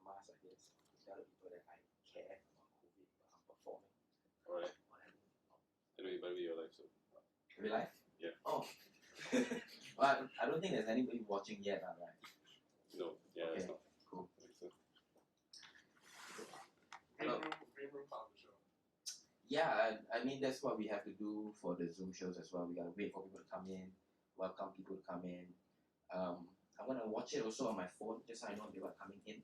mask, I guess, to tell the people that I care about COVID, but I'm performing. Alright. Anyway, by the way, you're live, so. Are we live? Yeah. Oh. Well, I don't think there's anybody watching yet, right? No, yeah, Okay. it's not. Cool. Hello. Green room part of the show. Yeah, I mean that's what we have to do for the Zoom shows as well. We gotta wait for people to come in, welcome people to come in. I'm gonna watch it also on my phone just so I know people are coming in.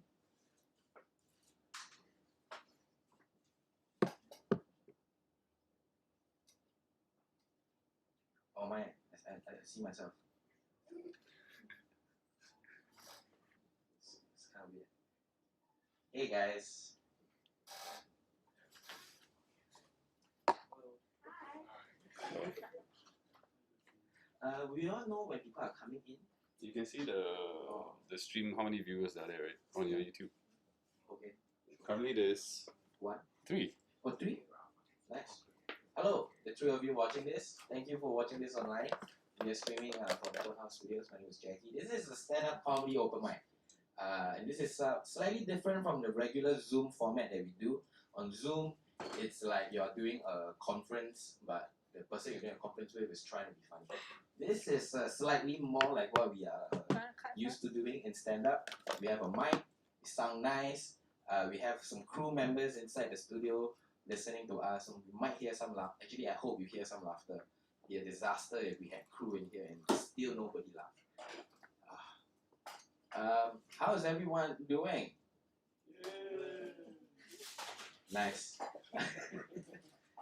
Oh my, I see myself. It's kind of weird. Hey guys. We all know when people are coming in. You can see the stream, how many viewers are there, right? On your YouTube. Okay. Currently there's 1, 3. or 3. Nice. Hello, the 3 of you watching this. Thank you for watching this online. We are streaming from Tonehouse Studios. My name is Jackie. This is a stand-up comedy open mic. And this is slightly different from the regular Zoom format that we do. On Zoom, it's like you're doing a conference, but the person you're doing a conference with is trying to be funny. This is slightly more like what we are used to doing in stand-up. We have a mic, we sound nice, we have some crew members inside the studio listening to us, so we might hear some laugh. Actually, I hope you hear some laughter. It'd be a disaster if we had crew in here and still nobody laugh. How is everyone doing? Nice.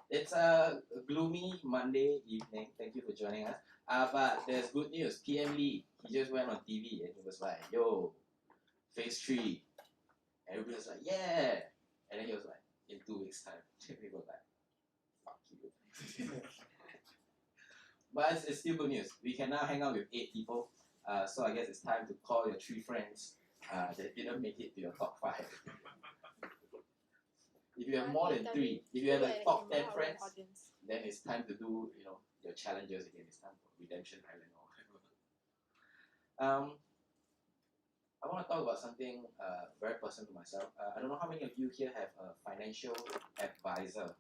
It's a gloomy Monday evening. Thank you for joining us. But there's good news. PM Lee, he just went on TV and he was like, yo, phase 3. Everybody was like, yeah. And then he was like, in 2 weeks' time. We were like, fuck you. But it's still good news. We can now hang out with 8 people. So I guess it's time to call your 3 friends that didn't make it to your top 5. If you have more than 3, if you have like top 10 friends, then it's time to do, your challenges again. It's time for Redemption Island or whatever. I want to talk about something very personal to myself. I don't know how many of you here have a financial advisor.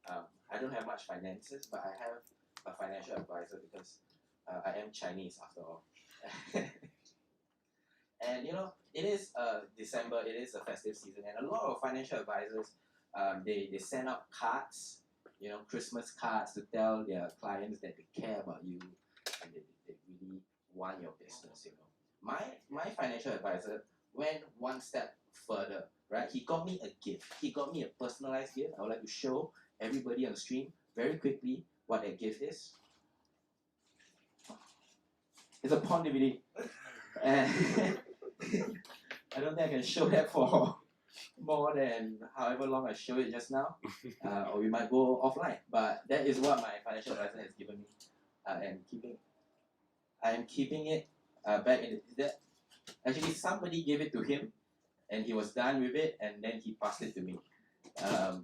I don't have much finances, but I have a financial advisor because I am Chinese after all. And it is December, it is a festive season, and a lot of financial advisors, they send out cards, Christmas cards to tell their clients that they care about you and they really want your business. My financial advisor went one step further, right? He got me a gift. He got me a personalized gift. I would like to show everybody on the stream very quickly what that gift is. It's a porn DVD. And I don't think I can show that for more than however long I showed it just now, or we might go offline. But that is what my financial advisor has given me, and I am keeping it back in that. Actually, somebody gave it to him, and he was done with it, and then he passed it to me.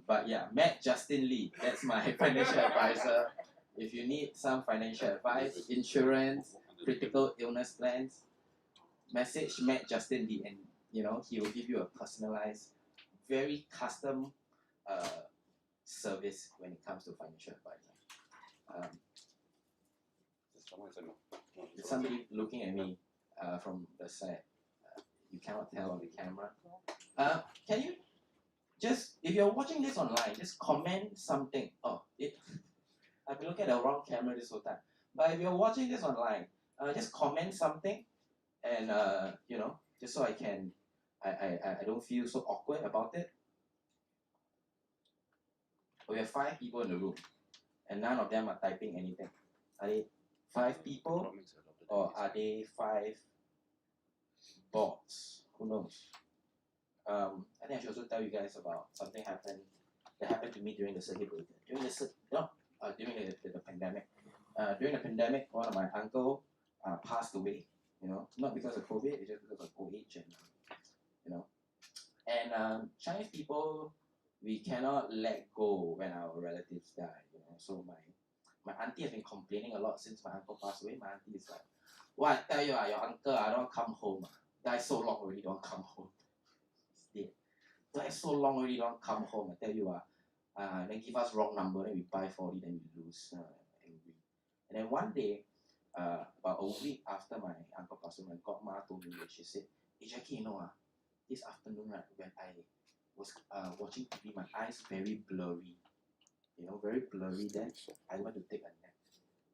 But yeah, Matt Justin Lee, that's my financial advisor. If you need some financial advice, insurance, critical illness plans, message Matt Justin Lee, and he will give you a personalized, very custom service when it comes to financial advice. There's somebody looking at me from the side. You cannot tell on the camera. Can you just, if you're watching this online, just comment something. I've been looking at the wrong camera this whole time. But if you're watching this online, just comment something, and just so I don't feel so awkward about it. We have 5 people in the room, and none of them are typing anything. Are they 5 people, or are they 5 bots? Who knows? I think I should also tell you guys about something that happened to me during the circuit breaker. During the pandemic. During the pandemic, one of my uncle passed away. Not because of COVID, it's just because of old age, and Chinese people, we cannot let go when our relatives die. So my auntie has been complaining a lot since my uncle passed away. My auntie is like, "Well, I tell you, your uncle, I don't come home. Died so long already, don't come home. He's dead." That's so long already, don't come home. I tell you, then give us wrong number, then we buy 40, then we lose. Angry. And then one day, about a week after my uncle passed away, my godma told me that she said, "Hey Jackie, you know, this afternoon, right, when I was watching TV, my eyes very blurry. Very blurry. Then I went to take a nap.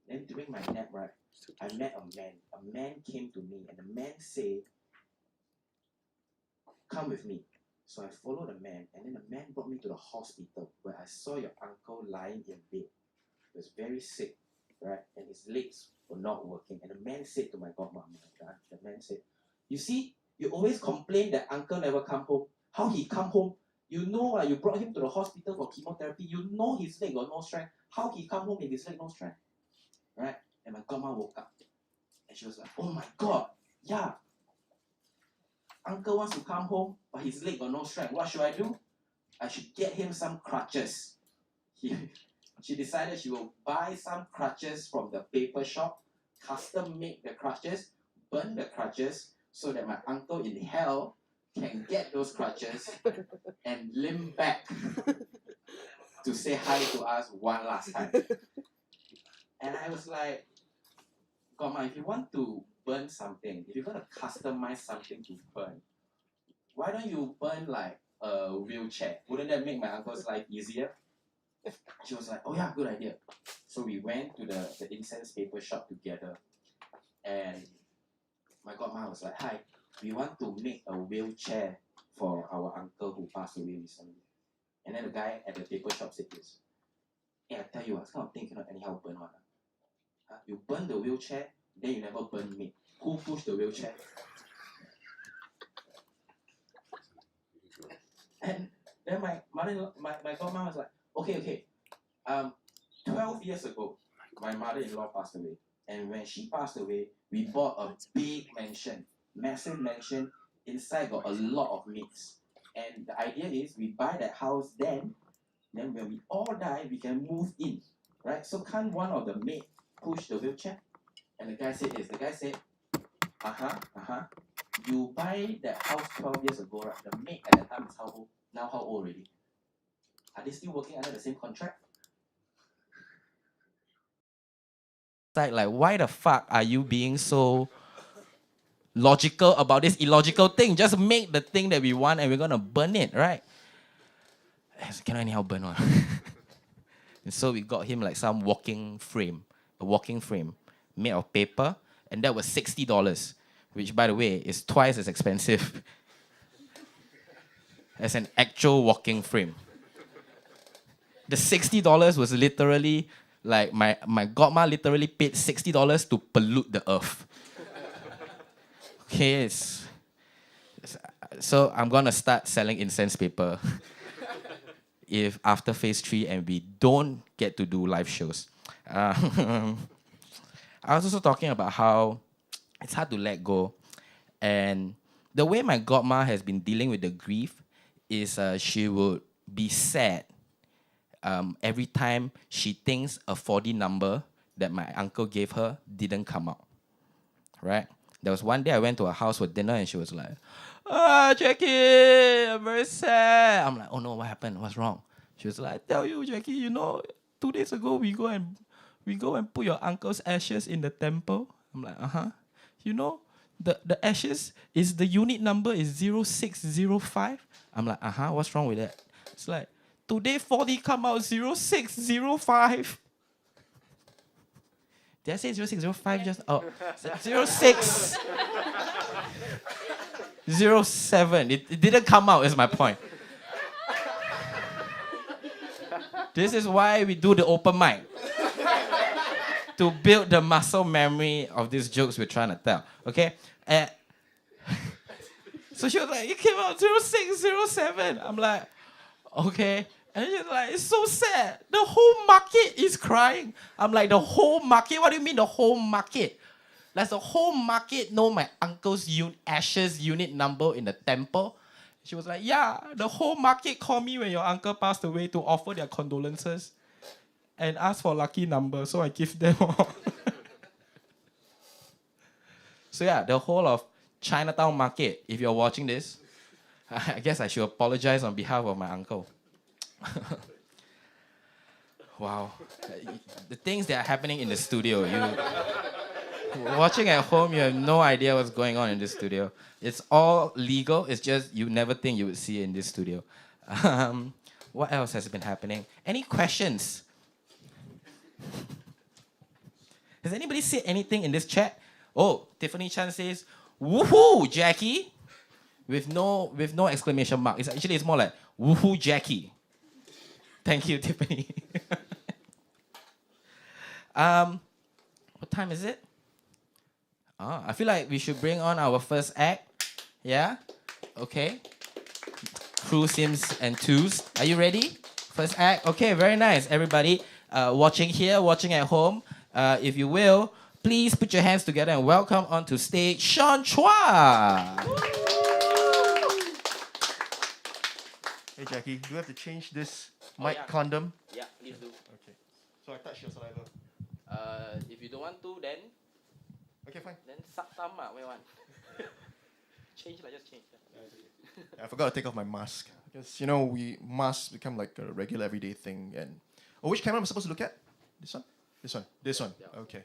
Then during my nap, right, I met a man. A man came to me, and the man said, 'Come with me.' So I followed the man, and then the man brought me to the hospital where I saw your uncle lying in bed. He was very sick, right? And his legs were not working. And the man said to my godmama, the man said, 'You see, you always complain that uncle never come home. How he come home? You know, you brought him to the hospital for chemotherapy. You know his leg got no strength. How he come home if his leg no strength?' Right? And my godma woke up. And she was like, 'Oh my God, yeah. Uncle wants to come home, but his leg got no strength. What should I do? I should get him some crutches.' She decided she will buy some crutches from the paper shop, custom make the crutches, burn the crutches, so that my uncle in hell can get those crutches and limp back to say hi to us one last time." And I was like, "Godma, if you want to burn something, if you're going to customize something to burn, why don't you burn like a wheelchair? Wouldn't that make my uncle's life easier?" She was like, "Oh yeah, good idea." So we went to the incense paper shop together, and my godma was like, "Hi, we want to make a wheelchair for our uncle who passed away recently." And then the guy at the paper shop said this, "Hey, I tell you, this kind of thing cannot anyhow burn one. You burn the wheelchair, then you never burn meat. Who pushed the wheelchair?" And then my godma was like, okay. 12 years ago, my mother-in-law passed away. And when she passed away, we bought a big mansion, massive mansion. Inside got a lot of maids. And the idea is we buy that house then when we all die, we can move in. Right? So can't one of the maid push the wheelchair? And the guy said this. The guy said, you buy that house 12 years ago, right? The maid at that time is how old? Now how old already? Are they still working under the same contract? Like, why the fuck are you being so logical about this illogical thing? Just make the thing that we want and we're gonna burn it, right? Cannot anyhow burn one. And so we got him like some walking frame made of paper, and that was $60, which by the way is twice as expensive as an actual walking frame. The $60 was literally like my godma literally paid $60 to pollute the earth. Okay, so I'm gonna start selling incense paper if after phase 3 and we don't get to do live shows. I was also talking about how it's hard to let go, and the way my godma has been dealing with the grief is she would be sad every time she thinks a 4D number that my uncle gave her didn't come out, right? There was one day I went to her house for dinner and she was like, "Jackie, I'm very sad." I'm like, "Oh no, what happened? What's wrong?" She was like, "I tell you, Jackie, 2 days ago we go and put your uncle's ashes in the temple." I'm like, the ashes is the unit number is 0605. I'm like, what's wrong with that? It's like, today 4D come out 0605. Did I say 0605 just? Oh, 0607. It didn't come out, is my point. This is why we do the open mic. To build the muscle memory of these jokes we're trying to tell. Okay? So she was like, "It came out 0607. I'm like, "Okay." And she's like, "It's so sad. The whole market is crying." I'm like, "The whole market? What do you mean the whole market? Does the whole market know my uncle's ashes unit number in the temple?" She was like, "Yeah, the whole market called me when your uncle passed away to offer their condolences and ask for lucky number, so I give them all." So yeah, the whole of Chinatown market, if you're watching this, I guess I should apologize on behalf of my uncle. Wow. The things that are happening in the studio, watching at home, you have no idea what's going on in this studio. It's all legal, it's just you never think you would see it in this studio. What else has been happening? Any questions? Has anybody said anything in this chat? Oh, Tiffany Chan says, "Woohoo, Jackie!" With no exclamation mark. It's more like "Woohoo, Jackie." Thank you, Tiffany. What time is it? I feel like we should bring on our first act. Yeah? Okay. Crew Sims and Twos. Are you ready? First act? Okay, very nice. Everybody watching here, watching at home, if you will, please put your hands together and welcome onto stage Sean Chua. Hey Jackie, do we have to change this mic condom? Yeah, please do. Okay. So I touch your saliva. If you don't want to, then Okay, fine. suck thumb. Where one? Change, just change. I forgot to take off my mask. Because, masks become like a regular everyday thing. And which camera am I supposed to look at? This one? This one. Yeah. Okay.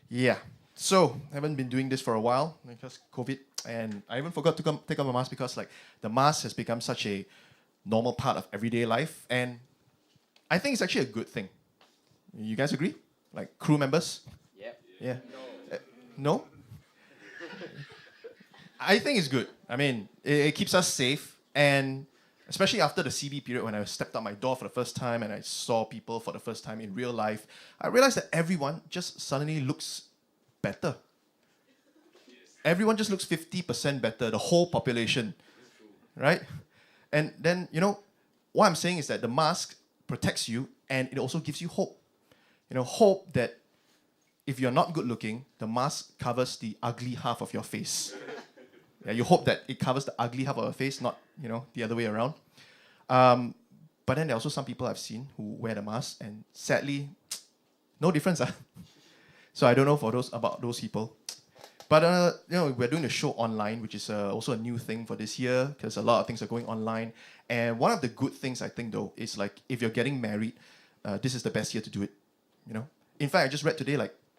Yeah. So, I haven't been doing this for a while because COVID. And I even forgot to take off my mask because the mask has become such a normal part of everyday life. And I think it's actually a good thing. You guys agree? Like crew members? Yep. Yeah. No? I think it's good. I mean, it keeps us safe, and especially after the CB period when I stepped out my door for the first time and I saw people for the first time in real life, I realized that everyone just suddenly looks better. Everyone just looks 50% better, the whole population, right? And then, what I'm saying is that the mask protects you and it also gives you hope. Hope that if you're not good looking, the mask covers the ugly half of your face. Yeah, you hope that it covers the ugly half of your face, not, the other way around. But then there are also some people I've seen who wear the mask, and sadly, no difference. So I don't know about those people. But, we're doing the show online, which is also a new thing for this year, because a lot of things are going online. And one of the good things, I think, though, is if you're getting married, this is the best year to do it. In fact, I just read today,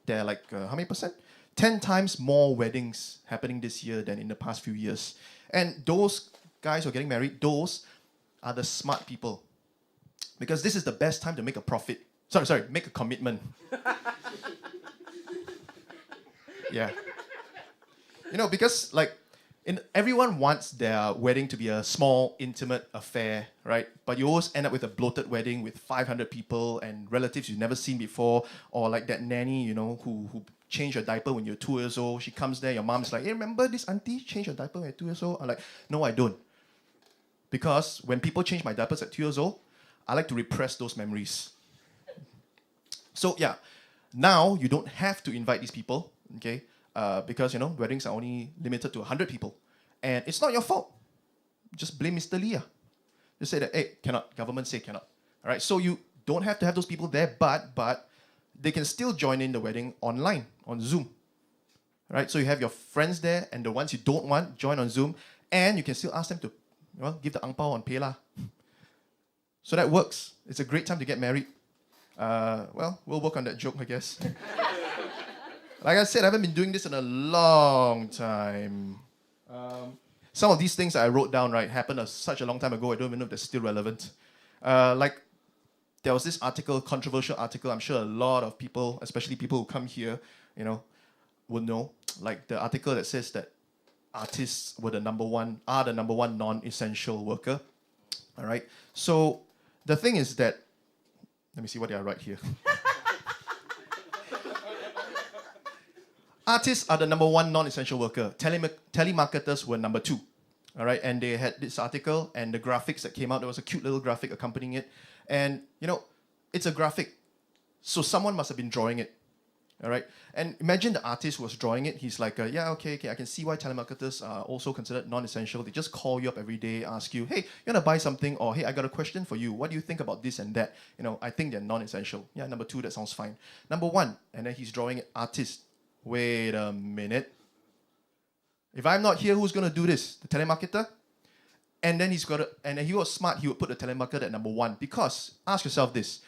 there are how many percent? 10 times more weddings happening this year than in the past few years. And those guys who are getting married, those are the smart people. Because this is the best time to make a profit. Make a commitment. Yeah. Because everyone wants their wedding to be a small, intimate affair, right? But you always end up with a bloated wedding with 500 people and relatives you've never seen before, or like that nanny, who changed your diaper when you're 2 years old. She comes there, your mom's like, "Hey, remember this auntie changed your diaper when you're 2 years old?" I'm like, "No, I don't." Because when people change my diapers at 2 years old, I like to repress those memories. So yeah, now you don't have to invite these people, okay? Because, weddings are only limited to 100 people. And it's not your fault. Just blame Mr. Lee. Just say that, hey, cannot. Government say cannot. All right, so you don't have to have those people there, but they can still join in the wedding online, on Zoom. All right, so you have your friends there, and the ones you don't want, join on Zoom, and you can still ask them to give the ang pao on PayLah. So that works. It's a great time to get married. We'll work on that joke, I guess. Like I said, I haven't been doing this in a long time. Some of these things that I wrote down, happened such a long time ago, I don't even know if they're still relevant. There was this article, controversial article, I'm sure a lot of people, especially people who come here, would know. Like the article that says that artists are the number one non-essential worker. All right? So the thing is that, let me see what did I write here. Artists are the number one non-essential worker. Telemarketers were number two. All right, and they had this article and the graphics that came out. There was a cute little graphic accompanying it. And, it's a graphic. So someone must have been drawing it. All right, and imagine the artist who was drawing it. He's like, okay, I can see why telemarketers are also considered non-essential. They just call you up every day, ask you, hey, you want to buy something? Or, hey, I got a question for you. What do you think about this and that? I think they're non-essential. Yeah, number two, that sounds fine. Number one, and then he's drawing it, artist. Wait a minute. If I'm not here, who's going to do this? The telemarketer? And then and he was smart, he would put the telemarketer at number 1. Because, ask yourself this,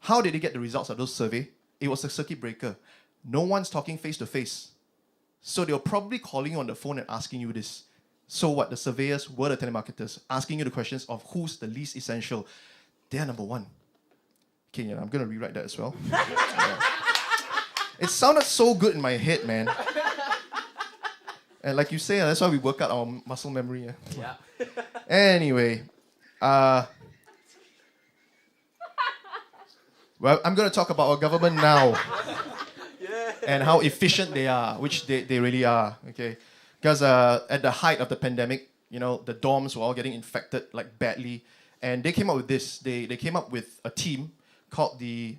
how did he get the results of those survey? It was a circuit breaker. No one's talking face to face. So they were probably calling you on the phone and asking you this. So what? The surveyors were the telemarketers, asking you the questions of who's the least essential. They're number 1. Okay, yeah, I'm going to rewrite that as well. Yeah. It sounded so good in my head, man. And like you say, that's why we work out our muscle memory. Yeah. Anyway, well, I'm going to talk about our government now. And how efficient they are, which they really are, okay? Because at the height of the pandemic, the dorms were all getting infected like badly. And they came up with this. They came up with a team called the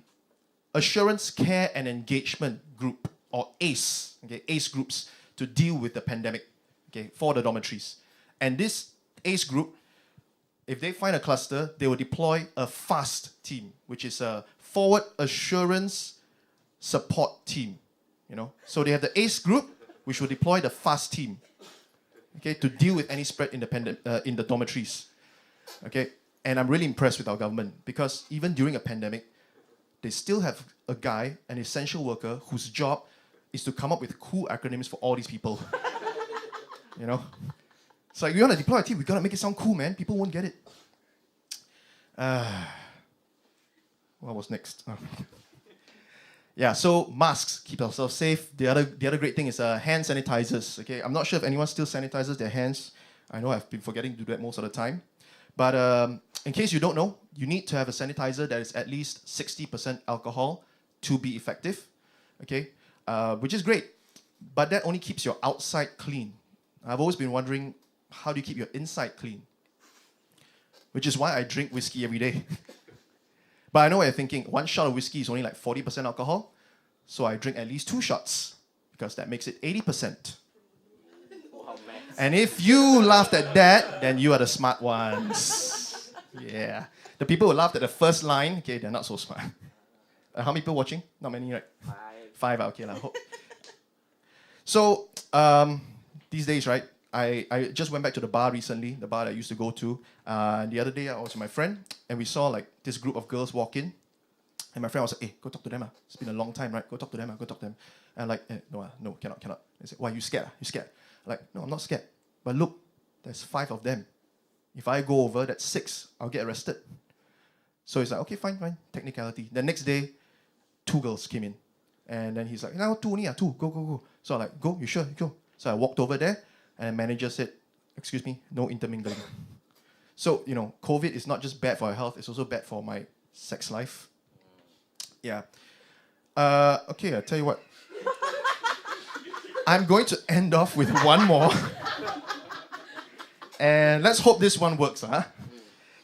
Assurance, Care and Engagement Group, or ACE, okay, ACE groups, to deal with the pandemic, okay, for the dormitories. And this ACE group, if they find a cluster, they will deploy a FAST team, which is a Forward Assurance Support Team. So they have the ACE group, which will deploy the FAST team, okay, to deal with any spread in the dormitories, okay. And I'm really impressed with our government because even during a pandemic, they still have a guy, an essential worker, whose job is to come up with cool acronyms for all these people. It's like, we want to deploy a team, we got to make it sound cool, man. People won't get it. What was next? Oh. Yeah, so masks, keep ourselves safe. The other great thing is hand sanitizers. Okay, I'm not sure if anyone still sanitizes their hands. I know I've been forgetting to do that most of the time. But in case you don't know, you need to have a sanitizer that is at least 60% alcohol to be effective. Okay, which is great. But that only keeps your outside clean. I've always been wondering, how do you keep your inside clean? Which is why I drink whiskey every day. But I know what you're thinking. 1 shot of whiskey is only like 40% alcohol. So I drink at least 2 shots because that makes it 80%. Wow, man. And if you laughed at that, then you are the smart ones. Yeah. The people who laughed at the first line, okay, they're not so smart. How many people watching? Not many, right? 5, okay. So, these days, right, I just went back to the bar recently, the bar that I used to go to. The other day, I was with my friend, and we saw like this group of girls walk in. And my friend was like, hey, go talk to them. It's been a long time, right? Go talk to them. Go talk to them. And I'm like, no, cannot. They said, why, you scared? You scared? I'm like, no, I'm not scared. But look, there's 5 of them. If I go over, that's 6. I'll get arrested. So he's like, okay, fine. Technicality. The next day, 2 girls came in. And then he's like, no, 2 only, 2. Go. So I'm like, go, you sure? Go. So I walked over there, and the manager said, excuse me, no intermingling. So, COVID is not just bad for our health, it's also bad for my sex life. Yeah. Okay, I'll tell you what. I'm going to end off with one more. And let's hope this one works.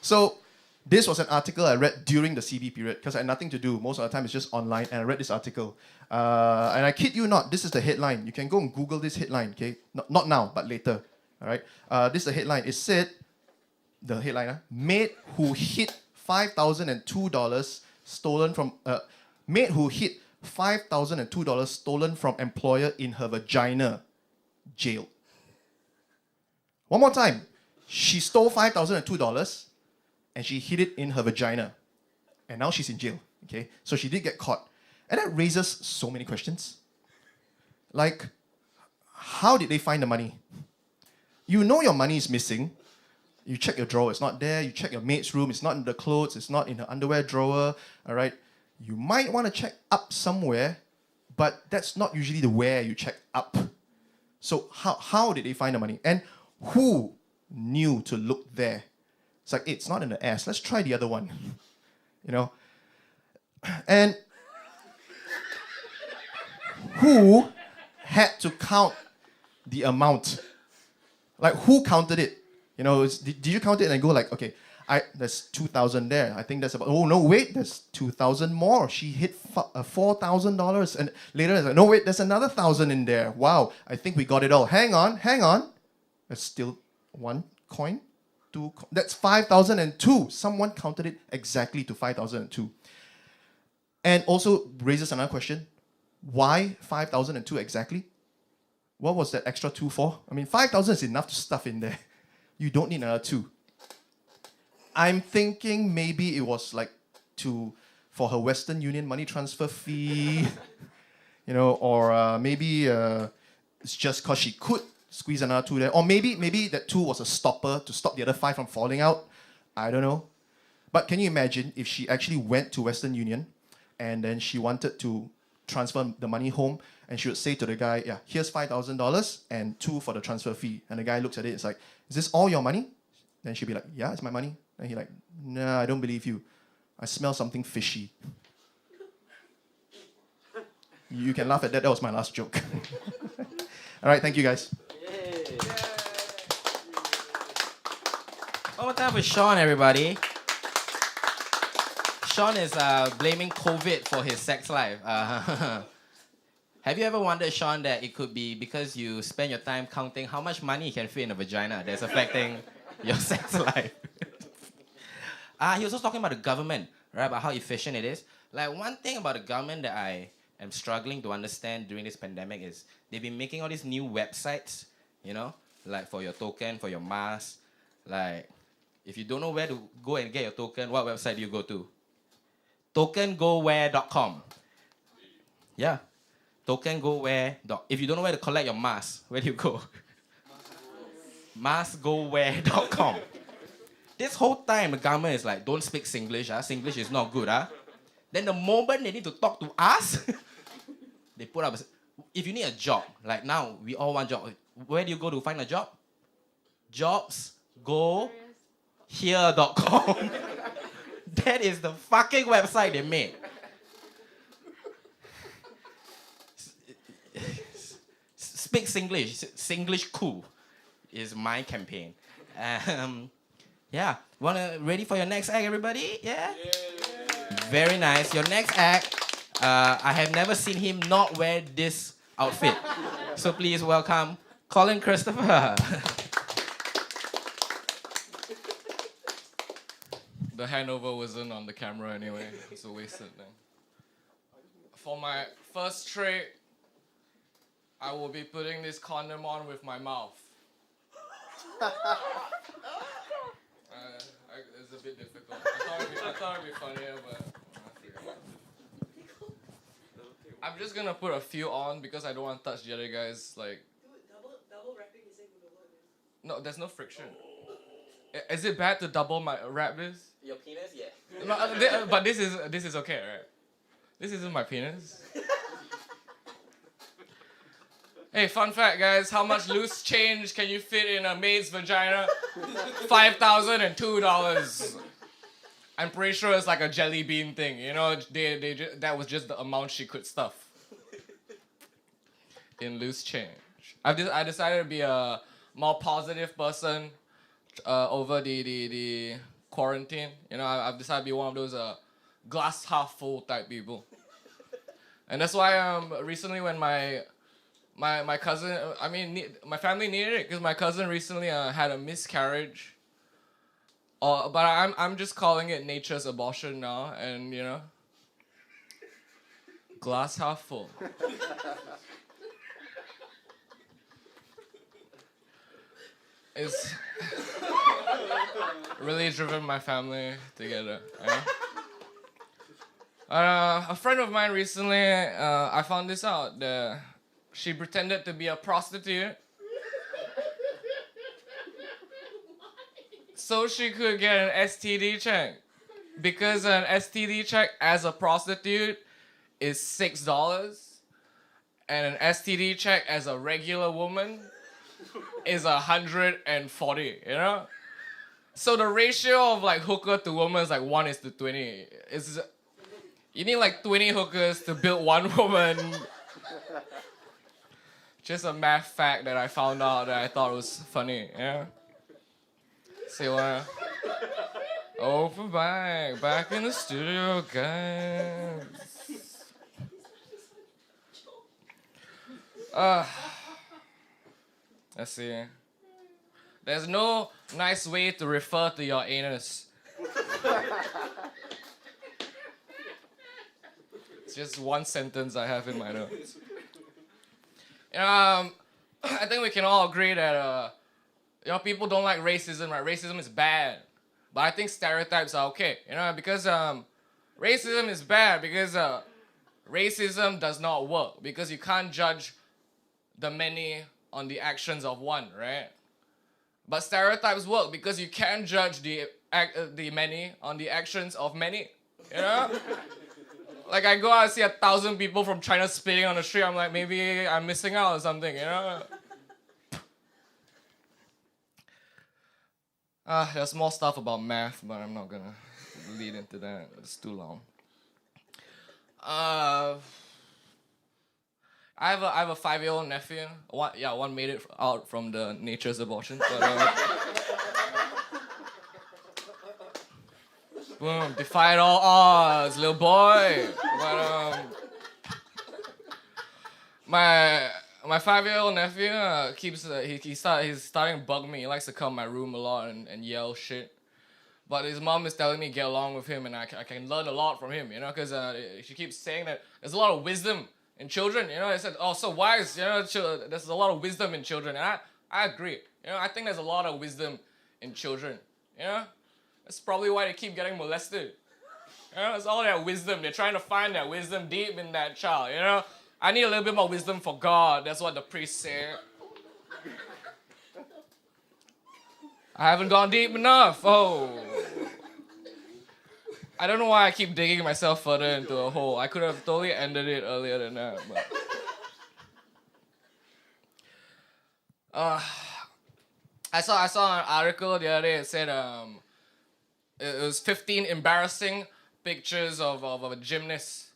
So, this was an article I read during the CB period because I had nothing to do. Most of the time it's just online, and I read this article. And I kid you not, this is the headline. You can go and Google this headline, okay? Not now, but later. All right? This is the headline. It said, the headline, maid who hid $5,002 stolen from... maid who hid $5,002 stolen from employer in her vagina, jailed. One more time. She stole $5,002 and she hid it in her vagina. And now she's in jail, okay? So she did get caught. And that raises so many questions. Like, how did they find the money? You know your money is missing. You check your drawer, it's not there. You check your maid's room, it's not in the clothes, it's not in her underwear drawer, all right? You might want to check up somewhere, but that's not usually the where you check up. So how did they find the money? And who knew to look there? It's like, it's not in the ass. Let's try the other one. And who had to count the amount? Like, who counted it? Did you count it and go like, okay, there's 2,000 there. I think that's about, oh, no, wait, there's 2,000 more. She hit $4,000. And later, it's like, no, wait, there's another 1,000 in there. Wow, I think we got it all. Hang on. There's still 1 coin. 2 that's 5,002. Someone counted it exactly to 5,002. And also raises another question. Why 5,002 exactly? What was that extra 2 for? I mean, 5,000 is enough to stuff in there. You don't need another 2. I'm thinking maybe it was like for her Western Union money transfer fee, or maybe it's just because she could squeeze another 2 there, or maybe that 2 was a stopper to stop the other 5 from falling out. I don't know. But can you imagine if she actually went to Western Union and then she wanted to transfer the money home, and she would say to the guy, yeah, here's $5,000 and 2 for the transfer fee. And the guy looks at it, it's like, is this all your money? Then she'd be like, yeah, it's my money. And he's like, nah, I don't believe you. I smell something fishy. You can laugh at that. That was my last joke. All right, thank you guys. Yay. One more time for Sean, everybody. Sean is blaming COVID for his sex life. Have you ever wondered, Sean, that it could be because you spend your time counting how much money you can fit in a vagina that's affecting your sex life? He was also talking about the government, right? About how efficient it is. Like, one thing about the government that I am struggling to understand during this pandemic is they've been making all these new websites, like for your token, for your mask. Like, if you don't know where to go and get your token, what website do you go to? tokengowhere.com. Yeah. Tokengowhere. If you don't know where to collect your mask, where do you go? maskgowhere.com. This whole time, the government is like, don't speak Singlish. Singlish is not good. Then the moment they need to talk to us, they put up, if you need a job, like now, we all want job. Where do you go to find a job? Jobsgohere.com. That is the fucking website they made. Speak Singlish. Singlish cool is my campaign. Yeah. Ready for your next act, everybody? Yeah? Very nice. Your next act, I have never seen him not wear this outfit. So please welcome Colin Christopher. The handover wasn't on the camera anyway. It's a wasted thing. For my first trick, I will be putting this condom on with my mouth. It's a bit difficult. I thought it'd be funnier, but I'm just gonna put a few on because I don't want to touch the other guys. Like, double wrapping is like with the word. no, there's no friction. Is it bad to double wrap this? Your penis, yeah. No, but this is okay, right? This isn't my penis. Hey, fun fact, guys. How much loose change can you fit in a maid's vagina? $5,002. I'm pretty sure it's like a jelly bean thing. That was just the amount she could stuff in loose change. I decided to be a more positive person over the quarantine. I've decided to be one of those glass half full type people. And that's why recently when my cousin, my family needed it because my cousin recently had a miscarriage. But I'm just calling it nature's abortion now, and glass half full. It's really driven my family together. A friend of mine recently, I found this out. She pretended to be a prostitute so she could get an STD check. Because an STD check as a prostitute is $6, and an STD check as a regular woman is $140. So the ratio of like hooker to woman is like 1:20. You need like 20 hookers to build one woman. Just a math fact that I found out that I thought was funny, So, back in the studio, guys. Let's see. There's no nice way to refer to your anus. It's just one sentence I have in my notes. I think we can all agree that people don't like racism, right? Racism is bad. But I think stereotypes are okay, because racism is bad because racism does not work because you can't judge the many on the actions of one, right? But stereotypes work because you can judge the many on the actions of many, Like I go out and see 1,000 people from China spitting on the street, I'm like, maybe I'm missing out or something, There's more stuff about math, but I'm not gonna lead into that. It's too long. I have a 5-year-old nephew. One made it out from the nature's abortion. But, boom, defied all odds, little boy. But my 5-year-old nephew he's starting to bug me. He likes to come in my room a lot and yell shit. But his mom is telling me get along with him, and I can learn a lot from him, because she keeps saying that there's a lot of wisdom in children, I said, oh, so wise, there's a lot of wisdom in children, and I agree, I think there's a lot of wisdom in children, that's probably why they keep getting molested, it's all that wisdom, they're trying to find that wisdom deep in that child, I need a little bit more wisdom for God, that's what the priest said. I haven't gone deep enough. Oh. I don't know why I keep digging myself further into a hole. I could have totally ended it earlier than that. But I saw an article the other day. It said it was 15 embarrassing pictures of a gymnast.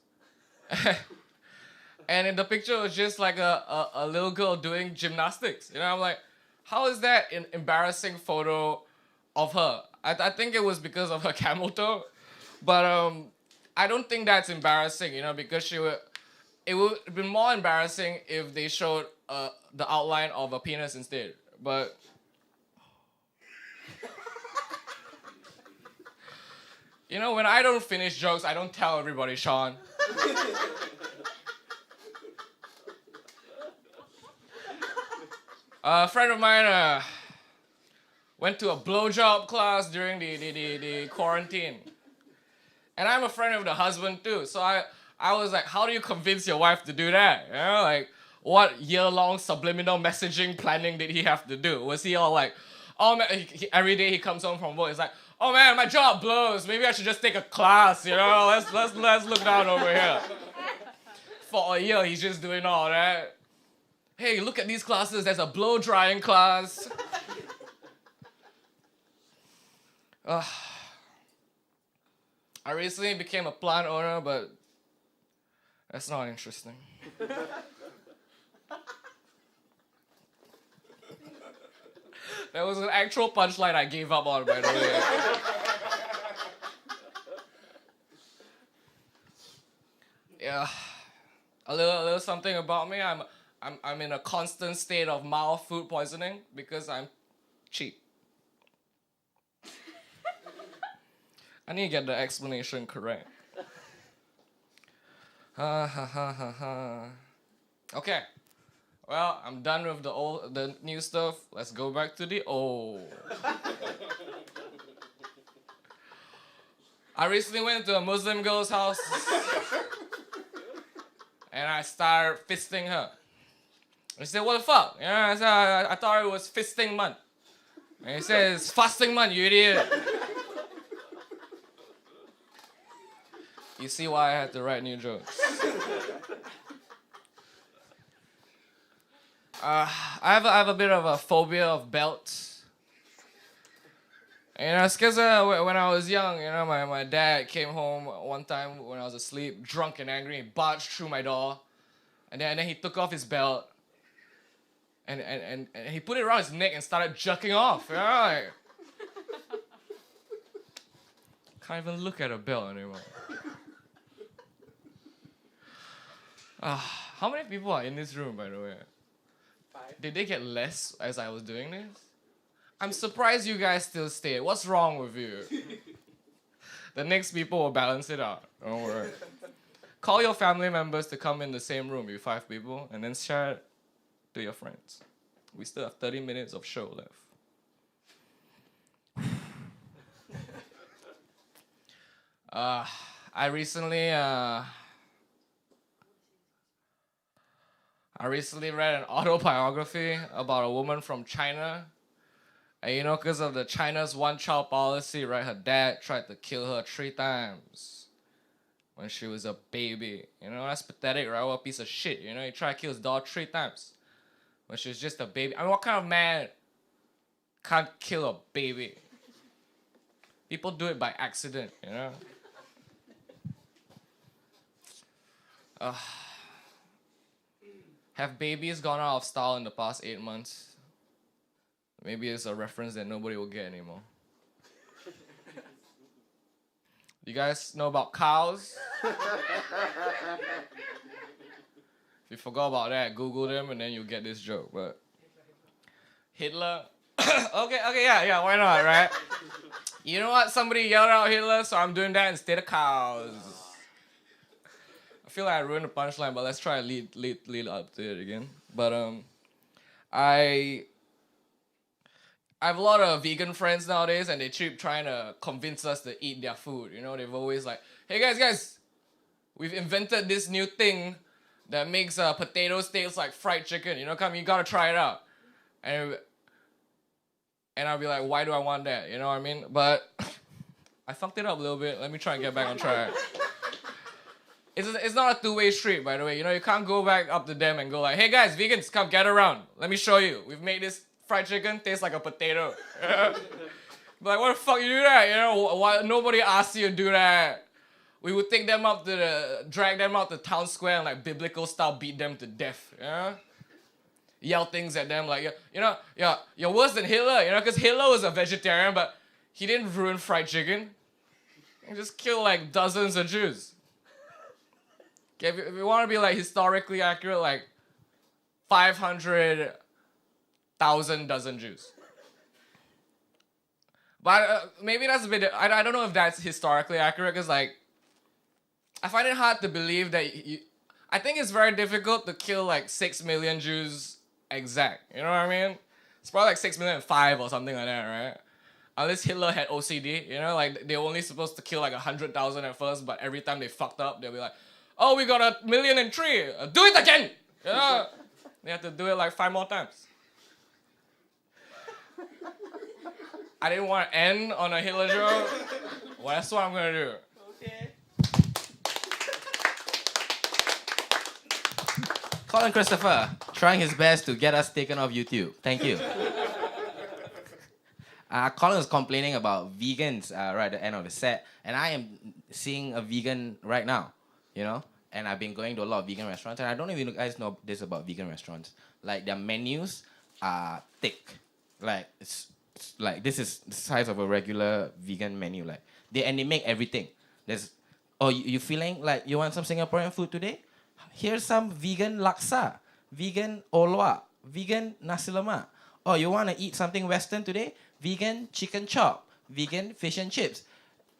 And in the picture it was just like a little girl doing gymnastics. I'm like, how is that an embarrassing photo of her? I think it was because of her camel toe. But I don't think that's embarrassing, because it would have been more embarrassing if they showed the outline of a penis instead. But when I don't finish jokes, I don't tell everybody, Sean. A friend of mine went to a blowjob class during the quarantine. And I'm a friend of the husband too. So I was like, how do you convince your wife to do that? Like, what year-long subliminal messaging planning did he have to do? Was he all like, oh man, every day he comes home from work, he's like, oh man, my job blows. Maybe I should just take a class, Let's look down over here. For a year, he's just doing all that. Hey, look at these classes. There's a blow drying class. I recently became a plant owner, but that's not interesting. That was an actual punchline I gave up on, by the way. Yeah, a little something about me. I'm in a constant state of mild food poisoning because I'm cheap. I need to get the explanation correct. Okay. Well, I'm done with the new stuff. Let's go back to the old. I recently went to a Muslim girl's house and I started fisting her. He said, what the fuck? I said, I thought it was fisting month. And he said, it's fasting month, you idiot. You see why I had to write new jokes. I have a bit of a phobia of belts. And it's because when I was young, my dad came home one time when I was asleep, drunk and angry, and barged through my door. And then he took off his belt. And he put it around his neck and started jerking off. Like, can't even look at a belt anymore. How many people are in this room, by the way? 5. Did they get less as I was doing this? I'm surprised you guys still stayed. What's wrong with you? The next people will balance it out. Don't worry. Call your family members to come in the same room, you 5 people, and then share it to your friends. We still have 30 minutes of show left. I recently read an autobiography about a woman from China. And you know, because of the China's one-child policy, right? Her dad tried to kill her 3 times when she was a baby. You know, that's pathetic, right? What a piece of shit. You know, he tried to kill his daughter 3 times when she was just a baby. I mean, what kind of man can't kill a baby? People do it by accident, you know? Have babies gone out of style in the past 8 months? Maybe it's a reference that nobody will get anymore. You guys know about cows? If you forgot about that, Google them and then you'll get this joke. But Hitler? okay, yeah, why not, right? You know what? Somebody yelled out Hitler, so I'm doing that instead of cows. I feel like I ruined the punchline, but let's try to lead up to it again. But I have a lot of vegan friends nowadays, and they keep trying to convince us to eat their food. You know, they've always like, hey guys, we've invented this new thing that makes potatoes taste like fried chicken. You know, you gotta try it out. And I'll be like, why do I want that? You know what I mean? But I fucked it up a little bit. Let me try and get back on track. It's not a two-way street, by the way. You know, you can't go back up to them and go like, hey guys, vegans, come gather around. Let me show you. We've made this fried chicken taste like a potato. Like, what the fuck you do that? You know, why nobody asked you to do that. We would take them up to drag them out to town square and like biblical style beat them to death. You know? Yell things at them like, you're worse than Hitler, you know, because Hitler was a vegetarian, but he didn't ruin fried chicken. He just killed like dozens of Jews. Okay, if you want to be like historically accurate, like 500,000 dozen Jews. But maybe that's a bit, I don't know if that's historically accurate, because like, I find it hard to believe that I think it's very difficult to kill like 6 million Jews exact. You know what I mean? It's probably like 6,000,005 or something like that, right? Unless Hitler had OCD, you know, like they were only supposed to kill like 100,000 at first, but every time they fucked up, they'll be like, oh, we got 1,000,003. Do it again! You know? They have to do it like 5 more times. I didn't want to end on a Hitler joke. Well, that's what I'm gonna do. Okay. Colin Christopher, trying his best to get us taken off YouTube. Thank you. Colin was complaining about vegans right at the end of the set, and I am seeing a vegan right now, you know? And I've been going to a lot of vegan restaurants, and I don't know if you guys know this about vegan restaurants. Like, their menus are thick. Like, it's like, this is the size of a regular vegan menu. Like, they make everything. There's, you feeling like you want some Singaporean food today? Here's some vegan laksa, vegan olwa, vegan nasi lemak. Oh, you want to eat something Western today? Vegan chicken chop, vegan fish and chips.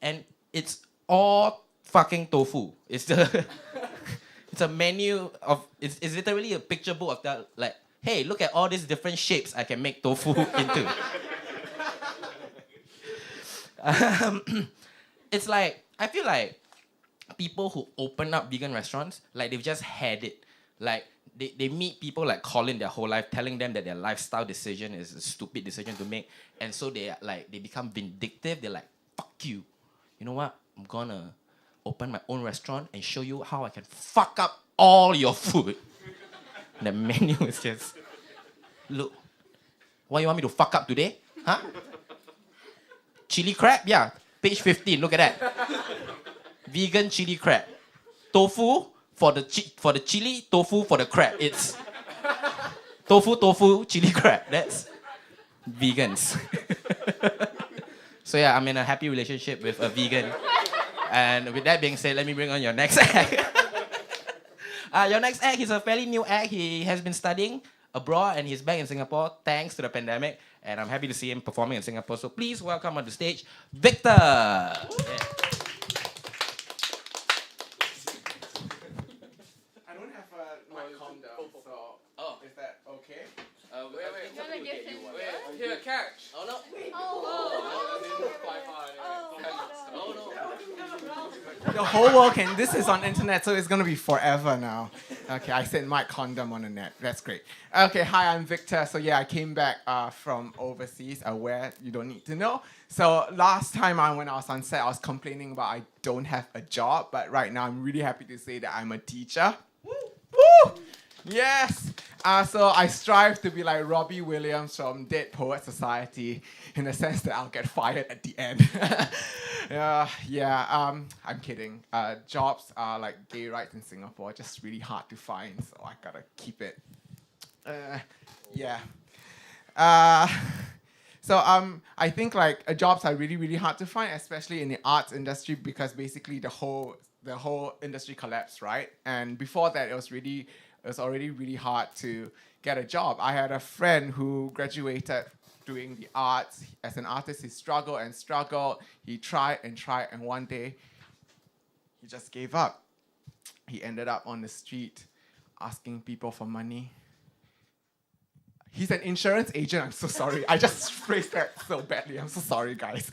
And it's all fucking tofu. It's it's a menu of, it's literally a picture book of that, like, hey, look at all these different shapes I can make tofu into. It's like, I feel like people who open up vegan restaurants, like they've just had it. Like they meet people like Colin their whole life, telling them that their lifestyle decision is a stupid decision to make, and so they become vindictive. They're like, fuck you. You know what? I'm gonna open my own restaurant and show you how I can fuck up all your food. And the menu is just, look, what you want me to fuck up today? Huh? Chili crab? Yeah, page 15, look at that. Vegan chili crab. Tofu for the chili, tofu for the crab. It's tofu, chili crab. That's vegans. So yeah, I'm in a happy relationship with a vegan. And with that being said, let me bring on your next act. Your next act is a fairly new act. He has been studying abroad and he's back in Singapore thanks to the pandemic. And I'm happy to see him performing in Singapore. So please welcome on the stage, Victor. Yeah. I don't have my calm down, so is that okay? Wait. You wanna give him Wait, here, catch. Oh no. Oh, I didn't fly hard. oh, Oh no. The whole world can. This is on internet, so it's gonna be forever now. Okay, I said Mike Condom on the net. That's great. Okay, hi, I'm Victor. So yeah, I came back from overseas. Where you don't need to know. So last time when I was on set, I was complaining about I don't have a job, but right now I'm really happy to say that I'm a teacher. Woo! Woo! Yes. So I strive to be like Robbie Williams from Dead Poet Society, in the sense that I'll get fired at the end. I'm kidding. Jobs are like gay rights in Singapore, just really hard to find, so I gotta keep it. I think like jobs are really, really hard to find, especially in the arts industry, because basically the whole industry collapsed, right? And before that, it was already really hard to get a job. I had a friend who graduated doing the arts. As an artist, he struggled and struggled. He tried, and one day, he just gave up. He ended up on the street asking people for money. He's an insurance agent. I'm so sorry. I just phrased that so badly. I'm so sorry, guys.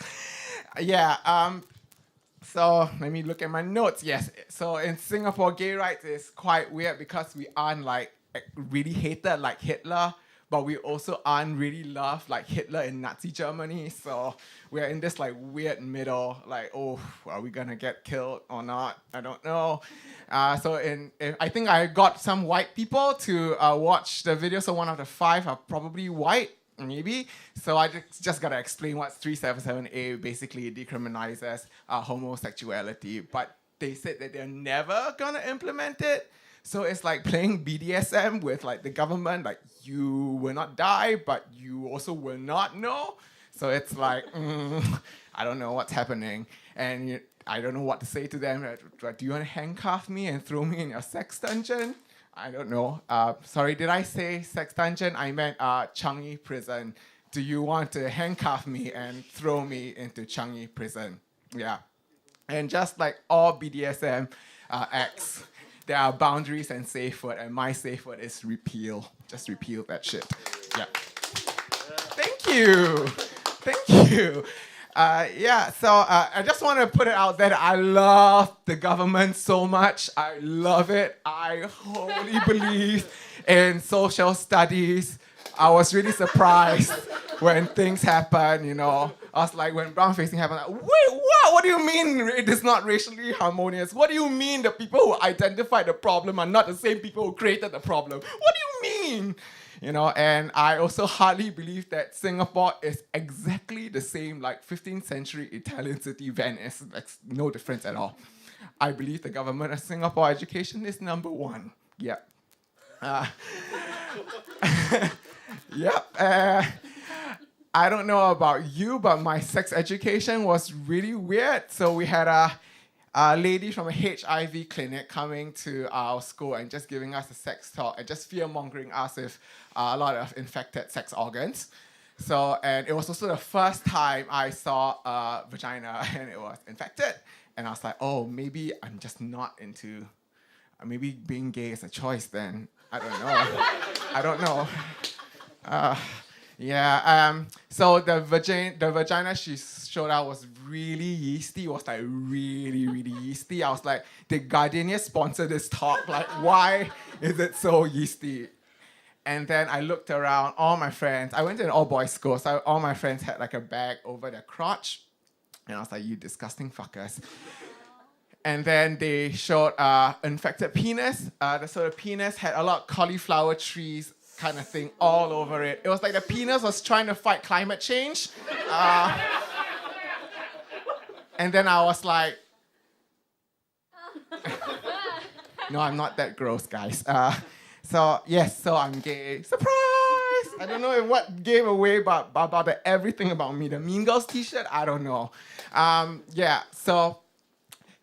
So let me look at my notes. Yes. So in Singapore, gay rights is quite weird because we aren't like really hated like Hitler, but we also aren't really loved like Hitler in Nazi Germany. So we're in this like weird middle, like, oh, are we gonna get killed or not? I don't know. I think I got some white people to watch the video. So one out of 5 are probably white. Maybe. So I just gotta explain what 377A basically decriminalizes homosexuality. But they said that they're never gonna implement it. So it's like playing BDSM with like the government. Like you will not die, but you also will not know. So it's like, I don't know what's happening. And I don't know what to say to them. Do you want to handcuff me and throw me in your sex dungeon? I don't know. Sorry, did I say sex dungeon? I meant Changi prison. Do you want to handcuff me and throw me into Changi prison? Yeah. And just like all BDSM acts, there are boundaries and safe word, and my safe word is repeal. Just repeal that shit. Yeah. Thank you. Thank you. I just want to put it out there that I love the government so much. I love it. I wholly believe in social studies. I was really surprised when things happen, you know. I was like, when brown facing happened, like, wait, what? What do you mean it is not racially harmonious? What do you mean the people who identified the problem are not the same people who created the problem? What do you mean? You know, and I also hardly believe that Singapore is exactly the same like 15th century Italian city Venice. That's no difference at all. I believe the government of Singapore education is number 1. Yep. I don't know about you, but my sex education was really weird. So we had a lady from a HIV clinic coming to our school and just giving us a sex talk and just fear-mongering us with a lot of infected sex organs. So, and it was also the first time I saw a vagina and it was infected. And I was like, oh, maybe I'm just not into, maybe being gay is a choice then. I don't know. I don't know. So the vagina she showed out was really yeasty. It was like really, really yeasty. I was like, did Gardenia sponsor this talk? Like, why is it so yeasty? And then I looked around, all my friends, I went to an all-boys school, so all my friends had like a bag over their crotch. And I was like, you disgusting fuckers. And then they showed infected penis. So the penis had a lot of cauliflower trees kind of thing all over it. It was like the penis was trying to fight climate change. And then I was like, no, I'm not that gross, guys. So I'm gay. Surprise! I don't know what gave away about the everything about me. The Mean Girls t-shirt, I don't know. So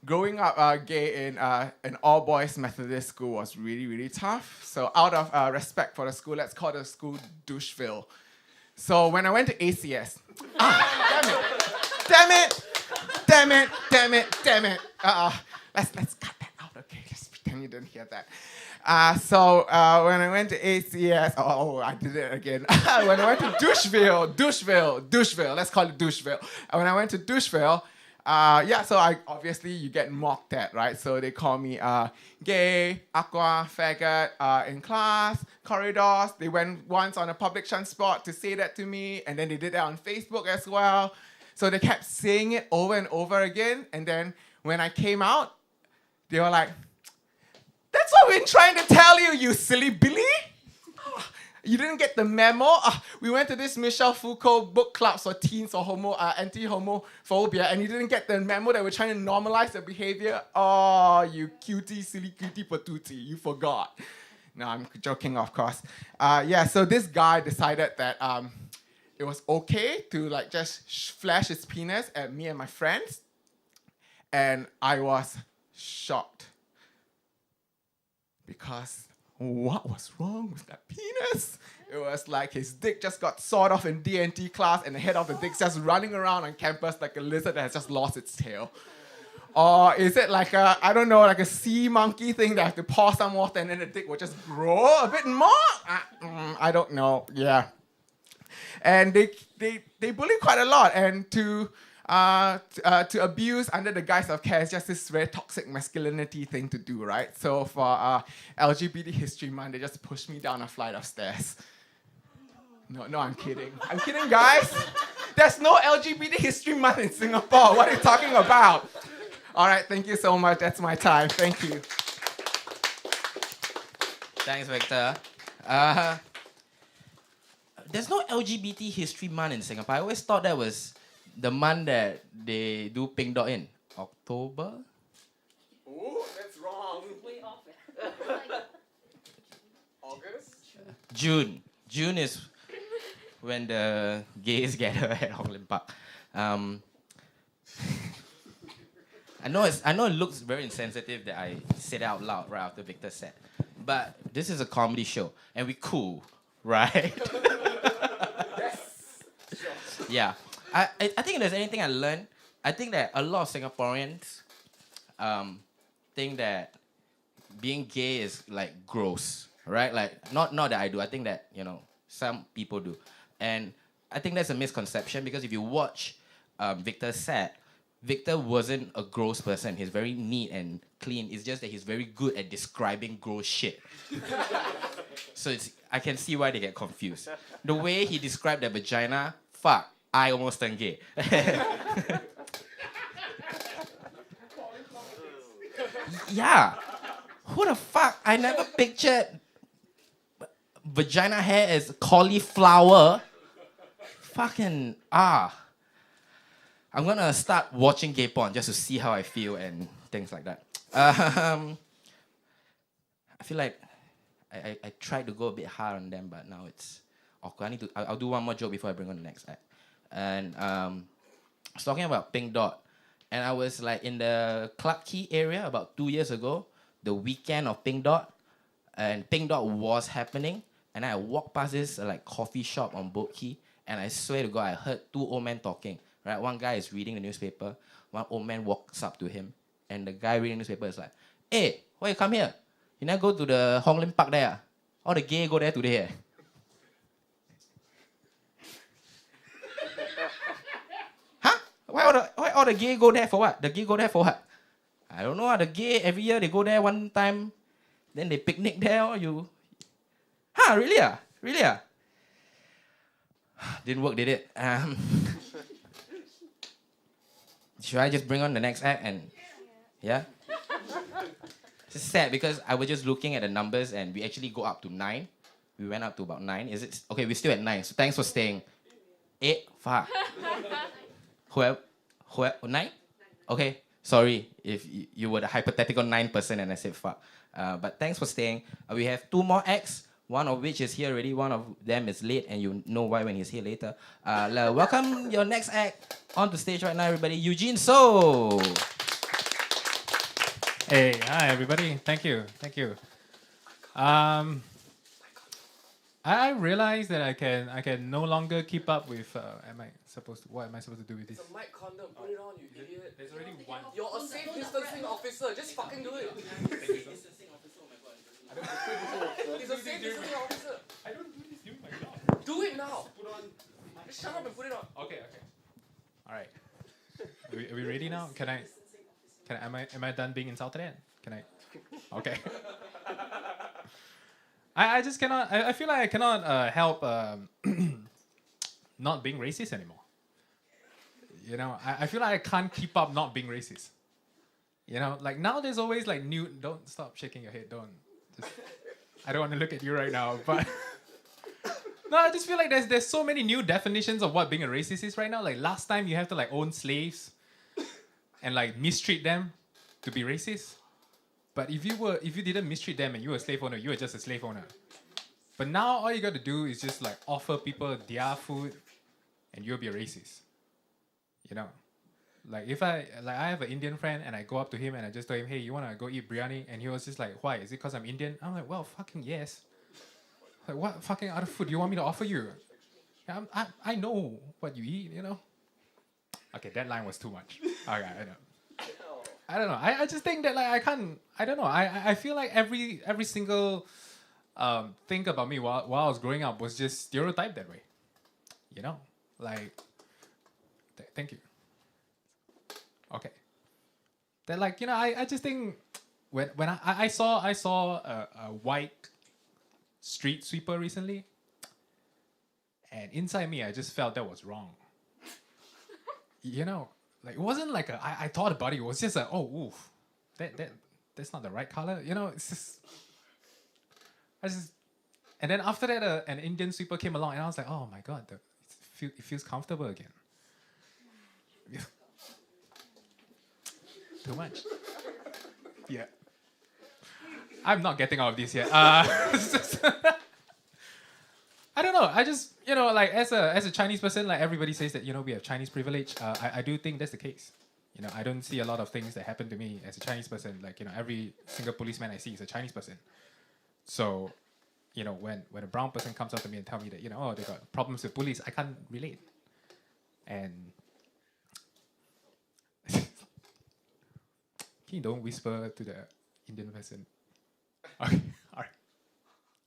growing up gay in an all-boys Methodist school was really, really tough. So out of respect for the school, let's call the school Doucheville. So when I went to ACS, damn it. Let's cut that out, okay? Just pretend you didn't hear that. When I went to ACS, I did it again. When I went to Doucheville, let's call it Doucheville. When I went to Doucheville, So I obviously you get mocked at, right? So they call me gay, aqua, faggot in class, corridors. They went once on a public transport to say that to me, and then they did that on Facebook as well. So they kept saying it over and over again, and then when I came out, they were like, "That's what we've been trying to tell you, you silly Billy. You didn't get the memo? We went to this Michel Foucault book clubs for teens or anti-homophobia, and you didn't get the memo that we're trying to normalize the behavior? Oh, you cutie, silly cutie patootie, you forgot." No, I'm joking, of course. So this guy decided that it was okay to like just flash his penis at me and my friends, and I was shocked. Because what was wrong with that penis? It was like his dick just got sawed off in D&T class and the head of the dick's just running around on campus like a lizard that has just lost its tail. Or is it like a sea monkey thing that I have to pour some water and then the dick will just grow a bit more? I don't know, yeah. And they bully quite a lot, and to abuse under the guise of care is just this very toxic masculinity thing to do, right? So for LGBT History Month, they just pushed me down a flight of stairs. No, I'm kidding. I'm kidding, guys. There's no LGBT History Month in Singapore. What are you talking about? All right, thank you so much. That's my time. Thank you. Thanks, Victor. There's no LGBT History Month in Singapore. I always thought that was the month that they do Pink Dot in. October? Oh, that's wrong. Way off. August? June. June is when the gays gather at Hong Lim Park. I know it looks very insensitive that I said it out loud right after Victor said, but this is a comedy show and we cool, right? Yeah. I think if there's anything I learned, I think that a lot of Singaporeans think that being gay is like gross, right? Like not that I do. I think that, some people do. And I think that's a misconception because if you watch Victor's set, Victor wasn't a gross person. He's very neat and clean. It's just that he's very good at describing gross shit. So I can see why they get confused. The way he described the vagina, fuck, I almost turned gay. Yeah. Who the fuck? I never pictured vagina hair as cauliflower. Fucking I'm gonna start watching gay porn just to see how I feel and things like that. I feel like I tried to go a bit hard on them, but now it's awkward. I'll do one more joke before I bring on the next act. And I was talking about Pink Dot, and I was like in the Clarke Quay area about 2 years ago, the weekend of Pink Dot, and Pink Dot was happening, and I walked past this like coffee shop on Boat Quay, and I swear to God, I heard two old men talking. Right, one guy is reading the newspaper. One old man walks up to him, and the guy reading the newspaper is like, "Hey, why you come here? You never go to the Hong Lim Park there? All the gay go there today." Huh? Why all the gay go there for what? The gay go there for what? I don't know. The gay every year they go there one time, then they picnic there. Or you? Huh? Really? Really? Didn't work, did it? Should I just bring on the next act and yeah? It's sad because I was just looking at the numbers and we actually go up to 9. We went up to about 9. Is it okay? We're still at 9. So thanks for staying. 8. Fuck. Whoever 9? Okay. Sorry if you were the hypothetical 9% and I said fuck. But thanks for staying. We have 2 more acts. One of which is here already. One of them is late, and you know why when he's here later. Welcome your next act onto stage right now, everybody. Eugene So. Hey, hi everybody. Thank you. I realized that I can no longer keep up with. What am I supposed to do with this? It's a mic condom. Put it on, you idiot. There's already one. You're a safe distancing officer. Just fucking do it. He's a safe distancing officer. I don't do this during my job. Do it now. Put on. Just shut up and put it on. Okay. All right. Are we ready now? Am I done being insulted then? Can I? Okay. I just cannot. I feel like I cannot help not being racist anymore. You know, I feel like I can't keep up not being racist. You know, like now there's always like new. Don't stop shaking your head. Don't. I don't want to look at you right now, but no, I just feel like there's so many new definitions of what being a racist is right now. Like last time you have to like own slaves and like mistreat them to be racist. But if you didn't mistreat them and you were a slave owner, you were just a slave owner. But now all you got to do is just like offer people their food and you'll be a racist. You know? Like if I have an Indian friend and I go up to him and I just told him, hey, you wanna go eat biryani? And he was just like, why? Is it because I'm Indian? I'm like, well, fucking yes. Like what fucking other food do you want me to offer you? I know what you eat, you know? Okay, that line was too much. Okay, I know. I don't know. I just think that like I don't know. I feel like every single thing about me while I was growing up was just stereotyped that way. You know? Like thank you. Okay. That like, you know, I just think when I saw a white street sweeper recently, and inside me I just felt that was wrong. You know, like it wasn't like I thought about it, it was just like, oh oof, that's not the right color. You know, it's just and then after that an Indian sweeper came along and I was like, oh my god, it feels comfortable again. Too much. Yeah. I'm not getting out of this yet. I don't know. I just, you know, like as a Chinese person, like everybody says that, you know, we have Chinese privilege. I do think that's the case. You know, I don't see a lot of things that happen to me as a Chinese person. Like, you know, every single policeman I see is a Chinese person. So, you know, when a brown person comes up to me and tell me that, you know, oh, they got problems with police, I can't relate. And you don't whisper to the Indian person. Okay, all right.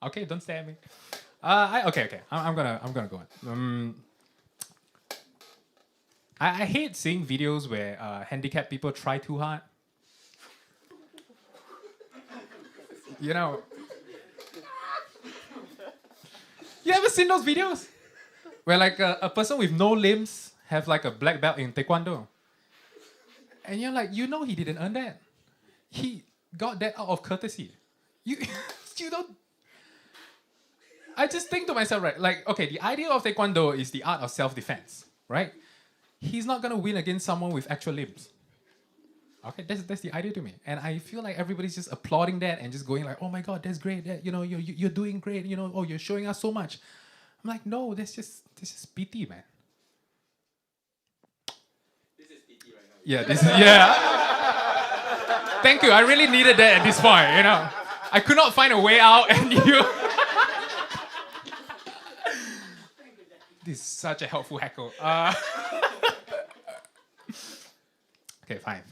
Okay, don't stare at me. Okay. I'm gonna go on. I hate seeing videos where handicapped people try too hard. You know. You ever seen those videos? Where like a person with no limbs have like a black belt in Taekwondo. And you're like, you know he didn't earn that. He got that out of courtesy. You don't... I just think to myself, right, like, okay, the idea of Taekwondo is the art of self-defense, right? He's not gonna win against someone with actual limbs. Okay, that's the idea to me. And I feel like everybody's just applauding that and just going like, oh my god, that's great, that, you know, you're doing great, you know, oh, you're showing us so much. I'm like, no, that's just PT, man. Yeah, this is, yeah. Thank you, I really needed that at this point, you know. I could not find a way out and you... This is such a helpful heckle. Okay, fine.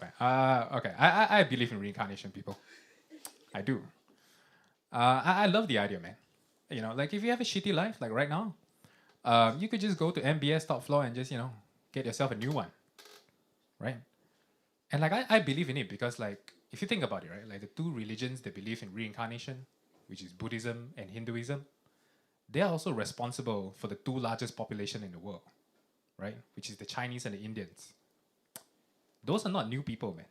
Okay, I believe in reincarnation, people. I do. I love the idea, man. You know, like if you have a shitty life, like right now, you could just go to MBS top floor and just, you know, get yourself a new one. Right? And like I believe in it because like if you think about it, right, like the two religions that believe in reincarnation, which is Buddhism and Hinduism, they are also responsible for the two largest population in the world, right? Which is the Chinese and the Indians. Those are not new people, man.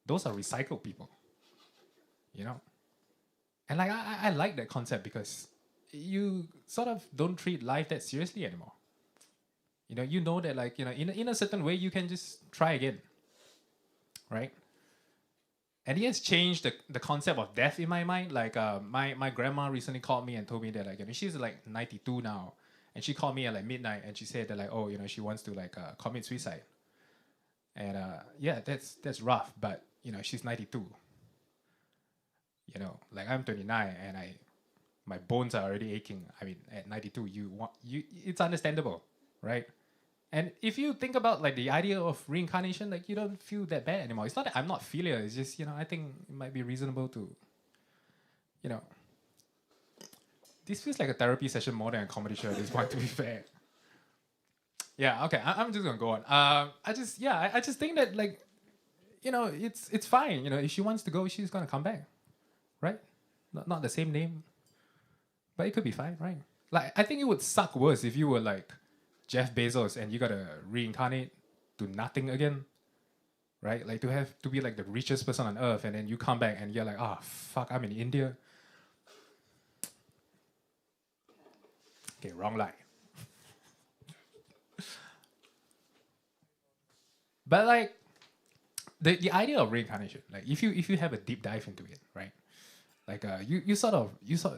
Those are recycled people. You know? And like I like that concept because you sort of don't treat life that seriously anymore. You know that like, you know, in a certain way you can just try again. Right? And it has changed the concept of death in my mind. Like my grandma recently called me and told me that like, you know, she's like 92 now. And she called me at like midnight and she said that like, oh, you know, she wants to like commit suicide. And yeah, that's rough, but you know, she's 92. You know, like I'm 29 and my bones are already aching. I mean, at 92, it's understandable, right? And if you think about like the idea of reincarnation, like you don't feel that bad anymore. It's not that I'm not feeling it. It's just, you know, I think it might be reasonable to, you know, this feels like a therapy session more than a comedy show at this point, to be fair. Yeah, okay. I'm just gonna go on. I just think that like, it's fine. If she wants to go, she's gonna come back, right? Not the same name, but it could be fine, right? Like I think it would suck worse if you were like Jeff Bezos and you gotta reincarnate to nothing again, right? Like to have to be like the richest person on earth and then you come back and you're like, ah, fuck, I'm in India. Okay, wrong line. But like the idea of reincarnation, like if you have a deep dive into it, right? Like you sort of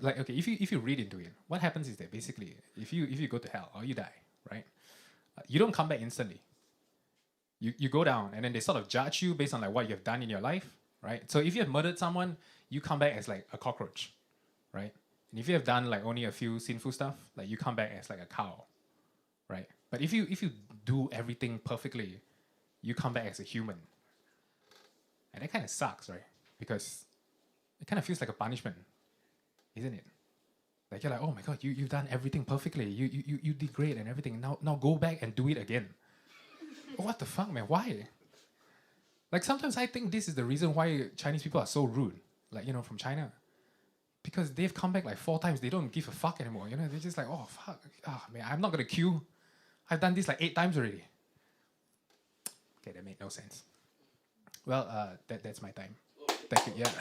like, okay, if you read into it, what happens is that basically if you go to hell or you die, right? You don't come back instantly. You go down and then they sort of judge you based on like what you have done in your life, right? So if you have murdered someone, you come back as like a cockroach, right? And if you have done like only a few sinful stuff, like you come back as like a cow, right? But if you do everything perfectly, you come back as a human. And that kind of sucks, right? Because it kind of feels like a punishment, isn't it? Like you're like, oh my god, you've done everything perfectly. You did great and everything. Now go back and do it again. What the fuck, man? Why? Like sometimes I think this is the reason why Chinese people are so rude. Like, from China. Because they've come back like 4 times. They don't give a fuck anymore. They're just like, oh fuck. Man, I'm not gonna queue. I've done this like 8 times already. Okay, that made no sense. Well, that's my time. Thank you. Yeah.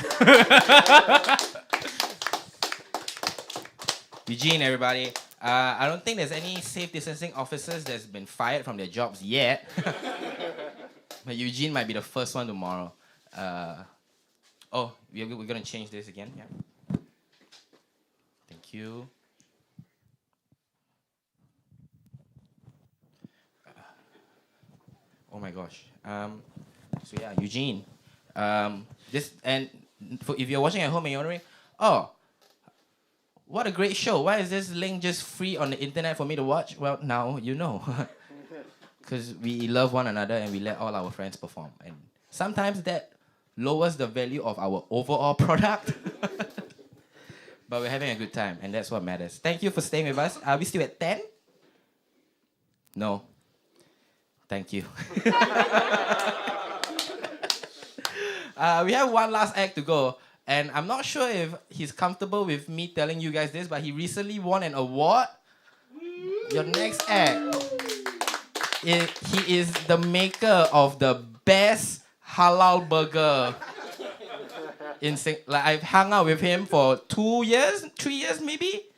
Eugene, everybody. I don't think there's any safe distancing officers that's been fired from their jobs yet. But Eugene might be the first one tomorrow. We're going to change this again. Yeah. Thank you. Oh my gosh. So yeah, Eugene. If you're watching at home and you're wondering, what a great show. Why is this link just free on the internet for me to watch? Well, now you know. Because we love one another and we let all our friends perform. And sometimes that lowers the value of our overall product. But we're having a good time and that's what matters. Thank you for staying with us. Are we still at 10? No. Thank you. We have one last act to go. And I'm not sure if he's comfortable with me telling you guys this, but he recently won an award. Your next act. He is the maker of the best halal burger. I've hung out with him for 2 years, 3 years maybe.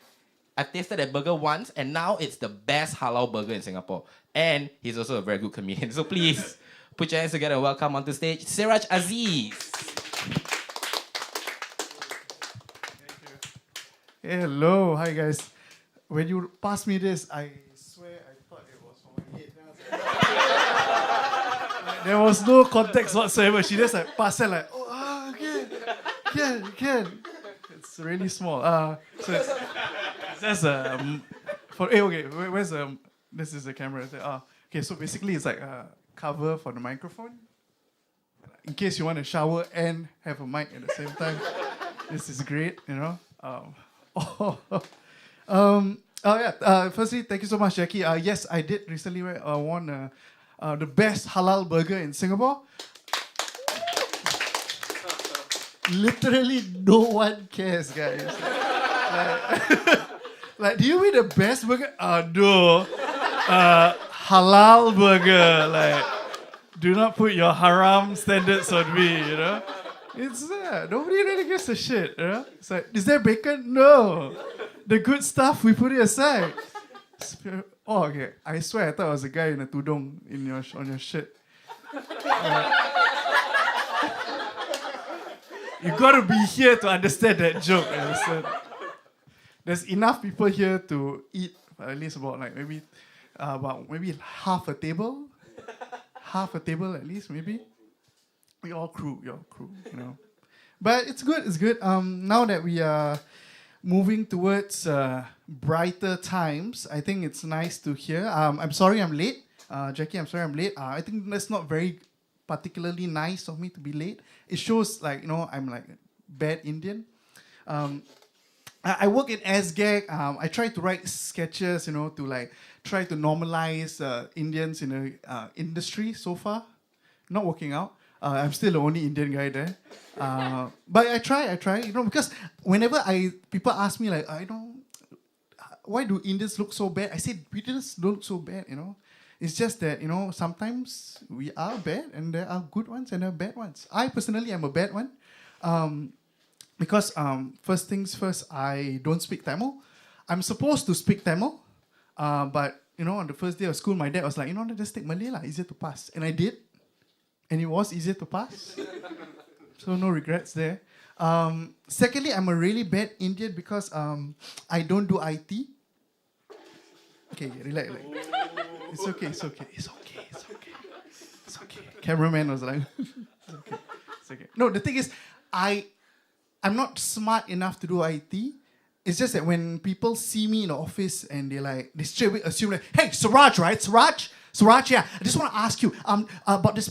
I've tasted that burger once, and now it's the best halal burger in Singapore. And he's also a very good comedian. So please, put your hands together and welcome onto stage Siraj Aziz. Hey, hello, hi guys. When you passed me this, I swear I thought it was for my head. There was no context whatsoever. She just like passed it like, okay, can. It's really small. So it's just where's this is the camera. Okay, so basically it's like a cover for the microphone. In case you want to shower and have a mic at the same time. This is great, Firstly, thank you so much, Jackie. Yes, I did recently won the best halal burger in Singapore. Literally, no one cares, guys. Like, do you mean the best burger? No. Halal burger. Like, do not put your haram standards on me, It's nobody really gives a shit, It's like, is there bacon? No. The good stuff, we put it aside. Oh, okay. I swear I thought it was a guy in a tudung on your shirt. You gotta be here to understand that joke. There's enough people here to eat at least about maybe half a table. Half a table at least, maybe. Your crew, But it's good. Now that we are moving towards brighter times, I think it's nice to hear. I'm sorry I'm late. Jackie, I'm sorry I'm late. I think that's not very particularly nice of me to be late. It shows I'm like bad Indian. I work in SGAG. I try to write sketches, to like try to normalize Indians in the industry so far. Not working out. I'm still the only Indian guy there. But I try, because whenever people ask me like, why do Indians look so bad? I say, we just don't look so bad, It's just that, sometimes we are bad and there are good ones and there are bad ones. I personally am a bad one. Because first things first, I don't speak Tamil. I'm supposed to speak Tamil. But, on the first day of school, my dad was like, just take Malay lah, easier to pass. And I did. And it was easier to pass. So no regrets there. Secondly, I'm a really bad Indian because I don't do IT. Okay, relax. It's okay. Cameraman was like, it's okay. No, the thing is, I'm not smart enough to do IT. It's just that when people see me in the office and they straight away assume like, hey, Suraj, right? Suraj, yeah. I just want to ask you about this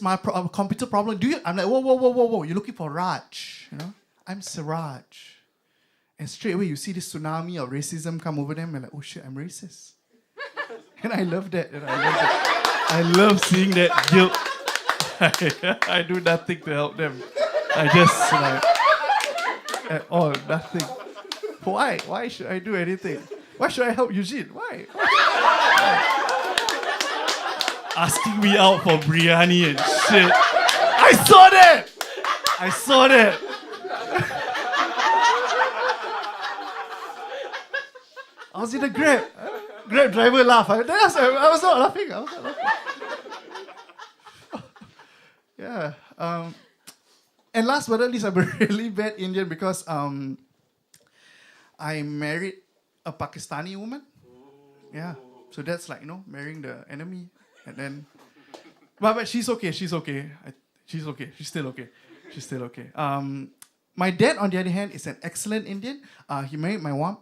computer problem. I'm like, whoa. You're looking for Raj, I'm Siraj. And straight away you see this tsunami of racism come over them and like, oh shit, I'm racist. And I love that. I love seeing that guilt. I do nothing to help them. I just at all, nothing. Why? Why should I do anything? Why should I help Eugene? Why? Asking me out for biryani and shit. I saw that! I was in a Grab. Grab driver laugh. I was not laughing. Yeah. And last but not least, I'm a really bad Indian because I married a Pakistani woman. Yeah. So that's like, marrying the enemy. And then, but she's okay. She's okay. She's still okay. My dad, on the other hand, is an excellent Indian. He married my mom,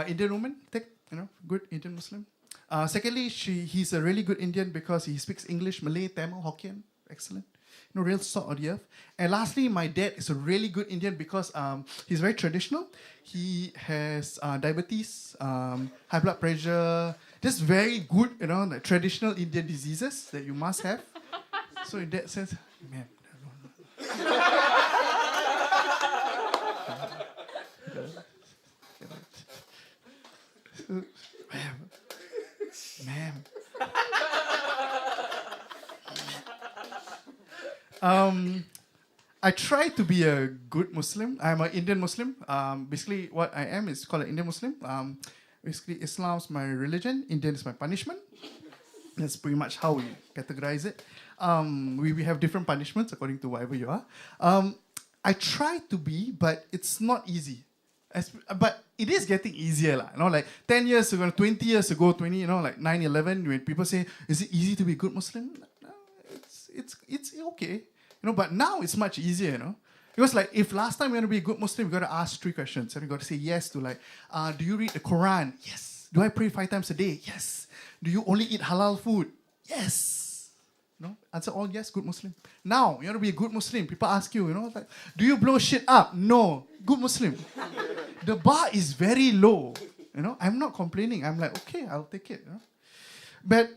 Indian woman. Good Indian Muslim. Secondly, he's a really good Indian because he speaks English, Malay, Tamil, Hokkien. Excellent. Real salt of the earth. And lastly, my dad is a really good Indian because he's very traditional. He has diabetes, high blood pressure, just very good, like traditional Indian diseases that you must have. So in that sense, man. Ma'am. I try to be a good Muslim. I'm an Indian Muslim. Basically, what I am is called an Indian Muslim. Basically, Islam's my religion. Indian is my punishment. That's pretty much how we categorize it. We have different punishments according to whatever you are. I try to be, but it's not easy. But it is getting easier. Like 10 years ago, 20 years ago, like 9/11, when people say, is it easy to be a good Muslim? No, it's okay. But now it's much easier, Because like if last time you want to be a good Muslim, you got to ask 3 questions. And you got to say yes to like, do you read the Quran? Yes. Do I pray 5 times a day? Yes. Do you only eat halal food? Yes. Answer all yes, good Muslim. Now, you want to be a good Muslim. People ask you, like, do you blow shit up? No. Good Muslim. The bar is very low. I'm not complaining. I'm like, okay, I'll take it. But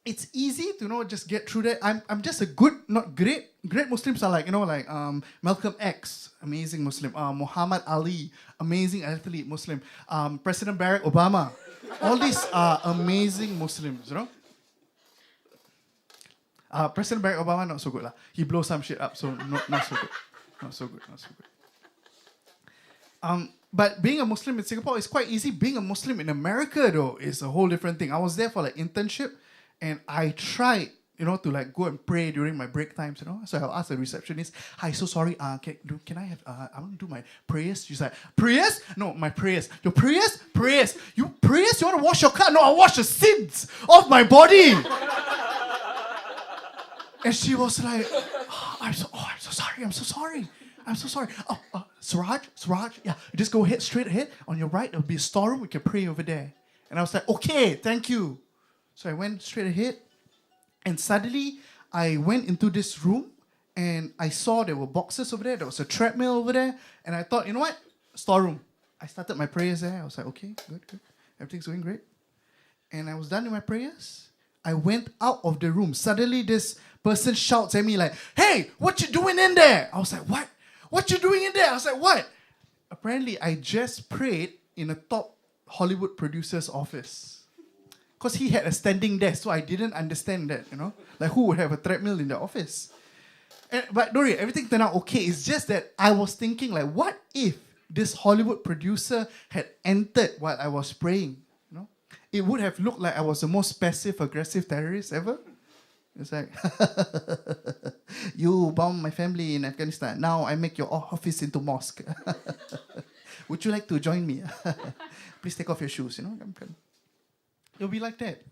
it's easy to just get through that. I'm just a good, not great. Great Muslims are like Malcolm X, amazing Muslim. Muhammad Ali, amazing athlete Muslim. President Barack Obama, all these are amazing Muslims. President Barack Obama not so good lah. He blows some shit up, so not so good. But being a Muslim in Singapore is quite easy. Being a Muslim in America though is a whole different thing. I was there for like internship. And I tried, to like go and pray during my break times, So I'll ask the receptionist, hi, so sorry, can I have, I want to do my prayers. She's like, prayers? No, my prayers. Your prayers? Prayers. You prayers? You want to wash your car? No, I wash the sins of my body. And she was like, I'm so sorry. Suraj, yeah, you just go ahead, straight ahead. On your right, there'll be a storeroom. We can pray over there. And I was like, okay, thank you. So I went straight ahead, and suddenly I went into this room, and I saw there were boxes over there. There was a treadmill over there, and I thought, you know what? storeroom. I started my prayers there. I was like, okay, good, good. Everything's going great. And I was done with my prayers. I went out of the room. Suddenly this person shouts at me like, hey, what you doing in there? I was like, what? What you doing in there? I was like, what? Apparently, I just prayed in a top Hollywood producer's office. Because he had a standing desk, so I didn't understand that, you know? Like, who would have a treadmill in the office? But don't worry, everything turned out okay. It's just that I was thinking, like, what if this Hollywood producer had entered while I was praying? You know? It would have looked like I was the most passive-aggressive terrorist ever. It's like, you bombed my family in Afghanistan. Now I make your office into mosque. Would you like to join me? Please take off your shoes, you know? It'll be like that.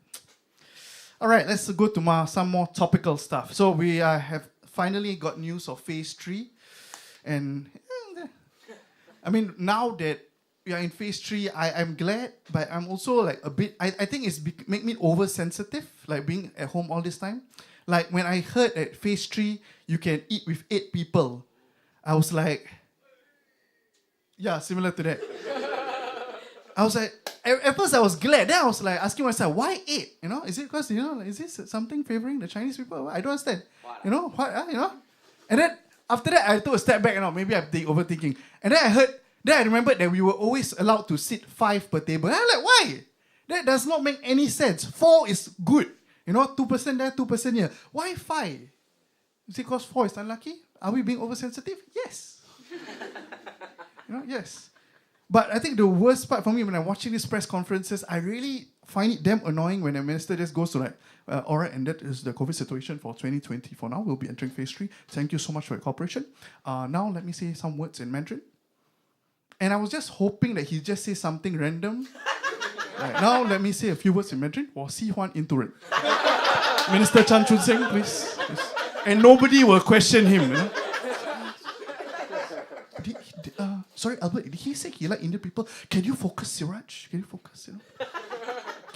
All right, let's go to some more topical stuff. So we have finally got news of phase 3. And I mean, now that we are in phase 3, I'm glad, but I'm also like a bit, I think it's make me oversensitive, like being at home all this time. Like when I heard at phase 3, you can eat with 8 people, I was like, yeah, similar to that. I was like, at first I was glad. Then I was like asking myself, why 8? You know, is it because, you know, is this something favoring the Chinese people? I don't understand. You know, what, you know? And then after that, I took a step back, you know, maybe I'm overthinking. And then I remembered that we were always allowed to sit 5 per table. And I'm like, why? That does not make any sense. 4 is good. You know, 2% there, 2% here. Why 5? Is it because 4 is unlucky? Are we being oversensitive? Yes. You know, yes. But I think the worst part for me when I'm watching these press conferences, I really find it damn annoying when the minister just goes to like, all right, and that is the COVID situation for 2020. For now, we'll be entering phase 3. Thank you so much for your cooperation. Now, let me say some words in Mandarin. And I was just hoping that he just say something random. Like, now, let me say a few words in Mandarin. 我喜欢印度人. Minister Chan Chun Sing, please. And nobody will question him, you know. Sorry, Albert, did he say he like Indian people? Can you focus, Siraj? Can you focus, you know?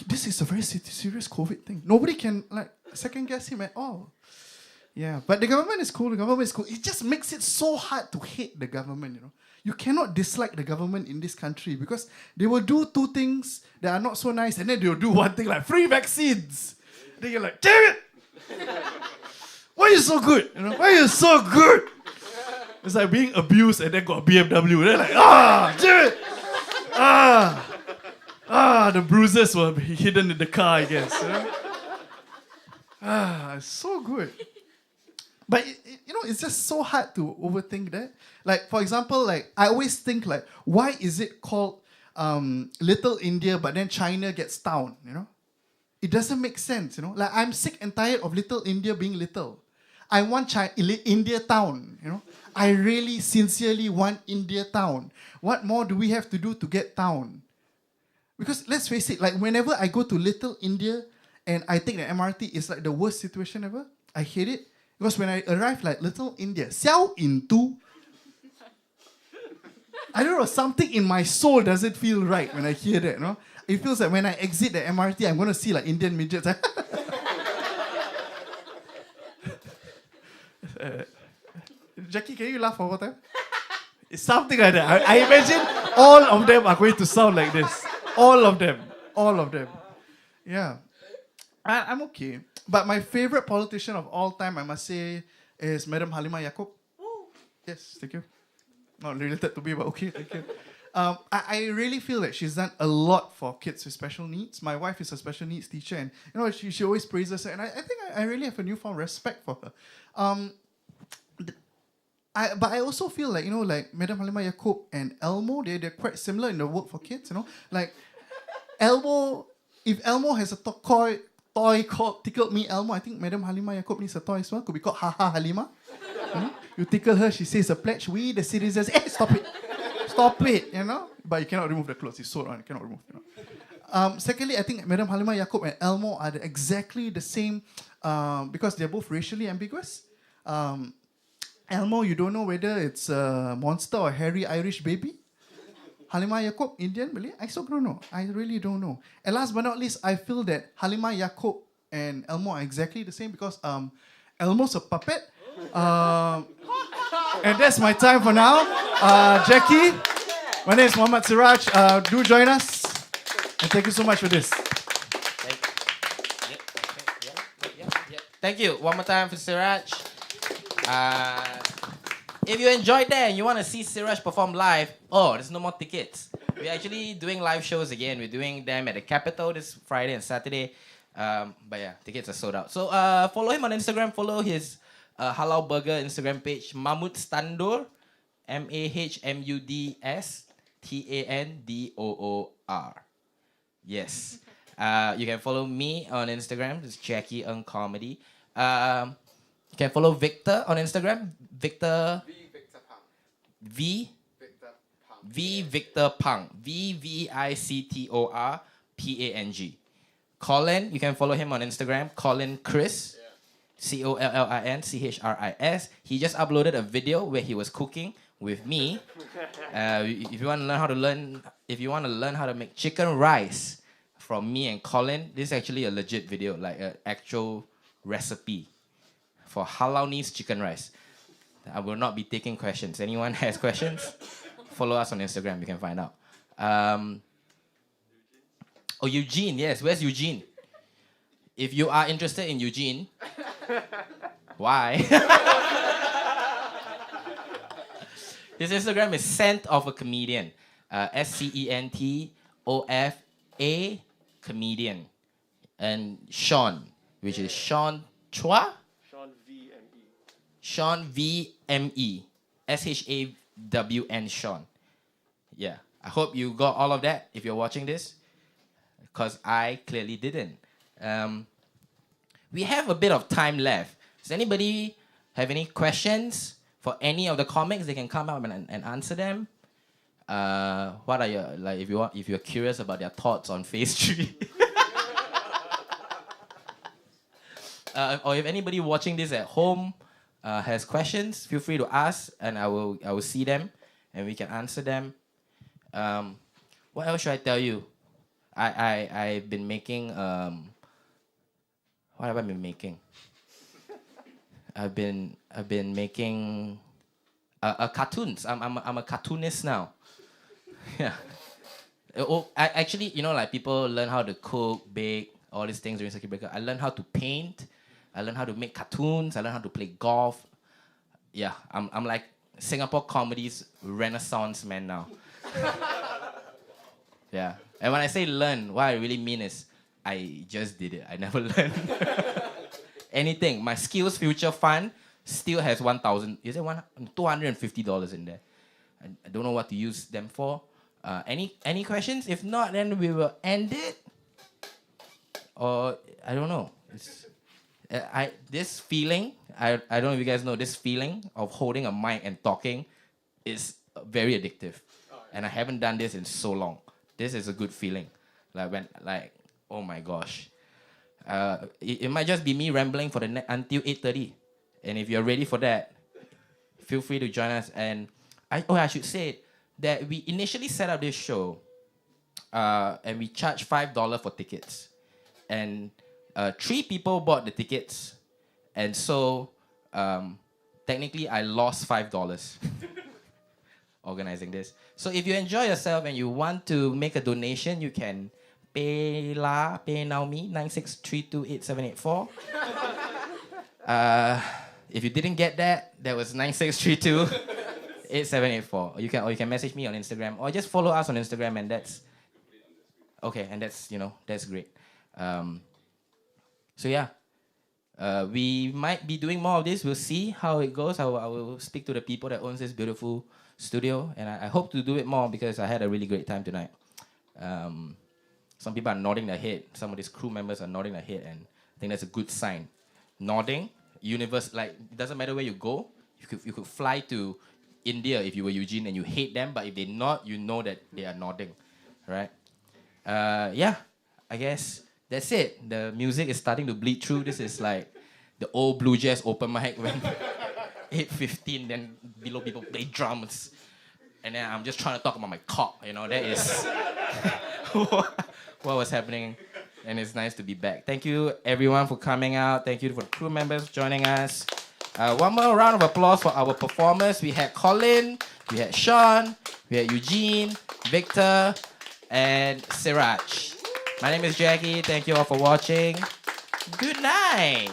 This is a very serious COVID thing. Nobody can, like, second guess him at all. Yeah, but the government is cool. It just makes it so hard to hate the government, you know. You cannot dislike the government in this country because they will do 2 things that are not so nice and then they'll do one thing like free vaccines. Then you're like, damn it! Why are you so good? You know, why are you so good? It's like being abused and then got a BMW. They're like, damn it! The bruises were hidden in the car, I guess. You know? It's so good. But, you know, it's just so hard to overthink that. Like, for example, like, I always think, like, why is it called Little India, but then China gets town, you know? It doesn't make sense, you know? Like, I'm sick and tired of Little India being little. I want India town, you know? I really sincerely want India town. What more do we have to do to get town? Because let's face it, like whenever I go to Little India and I take the MRT, it's like the worst situation ever. I hate it. Because when I arrive like Little India, Xiao In Tu, I don't know, something in my soul doesn't feel right when I hear that, you know? It feels like when I exit the MRT, I'm going to see like Indian midgets. Jackie, can you laugh one more time? It's something like that. I imagine all of them are going to sound like this. All of them. Yeah. I'm okay. But my favorite politician of all time, I must say, is Madam Halimah Yacob. Yes, thank you. Not related to me, but okay, thank you. I really feel that she's done a lot for kids with special needs. My wife is a special needs teacher, and you know she always praises her, and I think I really have a newfound respect for her. But I also feel like, you know, like Madam Halimah Yacob and Elmo, they're quite similar in the work for kids, you know. Like Elmo, if Elmo has a toy called Tickled Me Elmo, I think Madam Halimah Yacob needs a toy as well. Could be called Ha Ha Halimah. You tickle her, she says a pledge. We, the citizens, stop it, you know. But you cannot remove the clothes. It's sewed on, you cannot remove, you know. Secondly, I think Madam Halimah Yacob and Elmo are exactly the same because they're both racially ambiguous. Elmo, you don't know whether it's a monster or hairy Irish baby. Halimah Yacob, Indian, Malay? I still don't know. I really don't know. And last but not least, I feel that Halimah Yacob and Elmo are exactly the same because Elmo's a puppet. And that's my time for now. Jackie, My name is Muhammad Siraj. Do join us. And thank you so much for this. Thank you. One more time for Siraj. If you enjoyed that and you want to see Siraj perform live, there's no more tickets. We're actually doing live shows again. We're doing them at the Capitol this Friday and Saturday. But yeah, tickets are sold out. So follow him on Instagram. Follow his Halal Burger Instagram page, Mahmud Standor, MahmudStandor. Yes. You can follow me on Instagram. It's Jackie Ng Comedy. You can follow Victor on Instagram. Victor. V Victor Pang. VVICTORPANG. Colin, you can follow him on Instagram. Colin Chris. COLLINCHRIS. He just uploaded a video where he was cooking with me. If you want to learn how to make chicken rice from me and Colin, this is actually a legit video, like an actual recipe for Halalese chicken rice. I will not be taking questions. Anyone has questions? Follow us on Instagram. You can find out. Eugene. Yes, where's Eugene? If you are interested in Eugene, why? His Instagram is Scent of a Comedian. SCENTOFA Comedian. And Sean, which is Sean Chua? Sean VME. SHAWN Sean. Yeah. I hope you got all of that if you're watching this, because I clearly didn't. We have a bit of time left. Does anybody have any questions for any of the comics? They can come up and answer them. What are your, like, if you're curious about their thoughts on Phase 3? Or if anybody watching this at home has questions, feel free to ask, and I will see them and we can answer them. What else should I tell you? I've been making what have I been making? I've been making cartoons. I'm a cartoonist now. Yeah. I actually, like, people learn how to cook, bake, all these things during circuit breaker. I learned how to paint. I learned how to make cartoons. I learned how to play golf. Yeah, I'm like Singapore comedy's renaissance man now. Yeah. And when I say learn, what I really mean is I just did it. I never learned anything. My Skills Future Fund still has $250 in there. I don't know what to use them for. Any questions? If not, then we will end it. Or I don't know. This feeling, I don't know if you guys know, this feeling of holding a mic and talking is very addictive. And I haven't done this in so long. This is a good feeling. Oh my gosh. It might just be me rambling for until 8:30. And if you're ready for that, feel free to join us. And I should say that we initially set up this show and we charged $5 for tickets. And 3 people bought the tickets. And so technically I lost $5 organizing this. So if you enjoy yourself and you want to make a donation, you can PayNow me 96328784. If you didn't get that was 96328784. Or you can message me on Instagram or just follow us on Instagram, and that's okay. And that's great. So yeah, we might be doing more of this. We'll see how it goes. I will speak to the people that owns this beautiful studio, and I hope to do it more because I had a really great time tonight. Some people are nodding their head. Some of these crew members are nodding their head, and I think that's a good sign. Nodding, universe, like, it doesn't matter where you go. You could fly to India if you were Eugene and you hate them, but if they nod, you know that they are nodding, right? Yeah, I guess that's it. The music is starting to bleed through. This is like the old Blue Jazz open mic when 8:15, then below people play drums, and then I'm just trying to talk about my cock. That is what was happening, and it's nice to be back. Thank you everyone for coming out. Thank you for the crew members joining us. One more round of applause for our performers. We had Colin, we had Sean, we had Eugene, Victor, and Siraj. My name is Jackie. Thank you all for watching. Good night.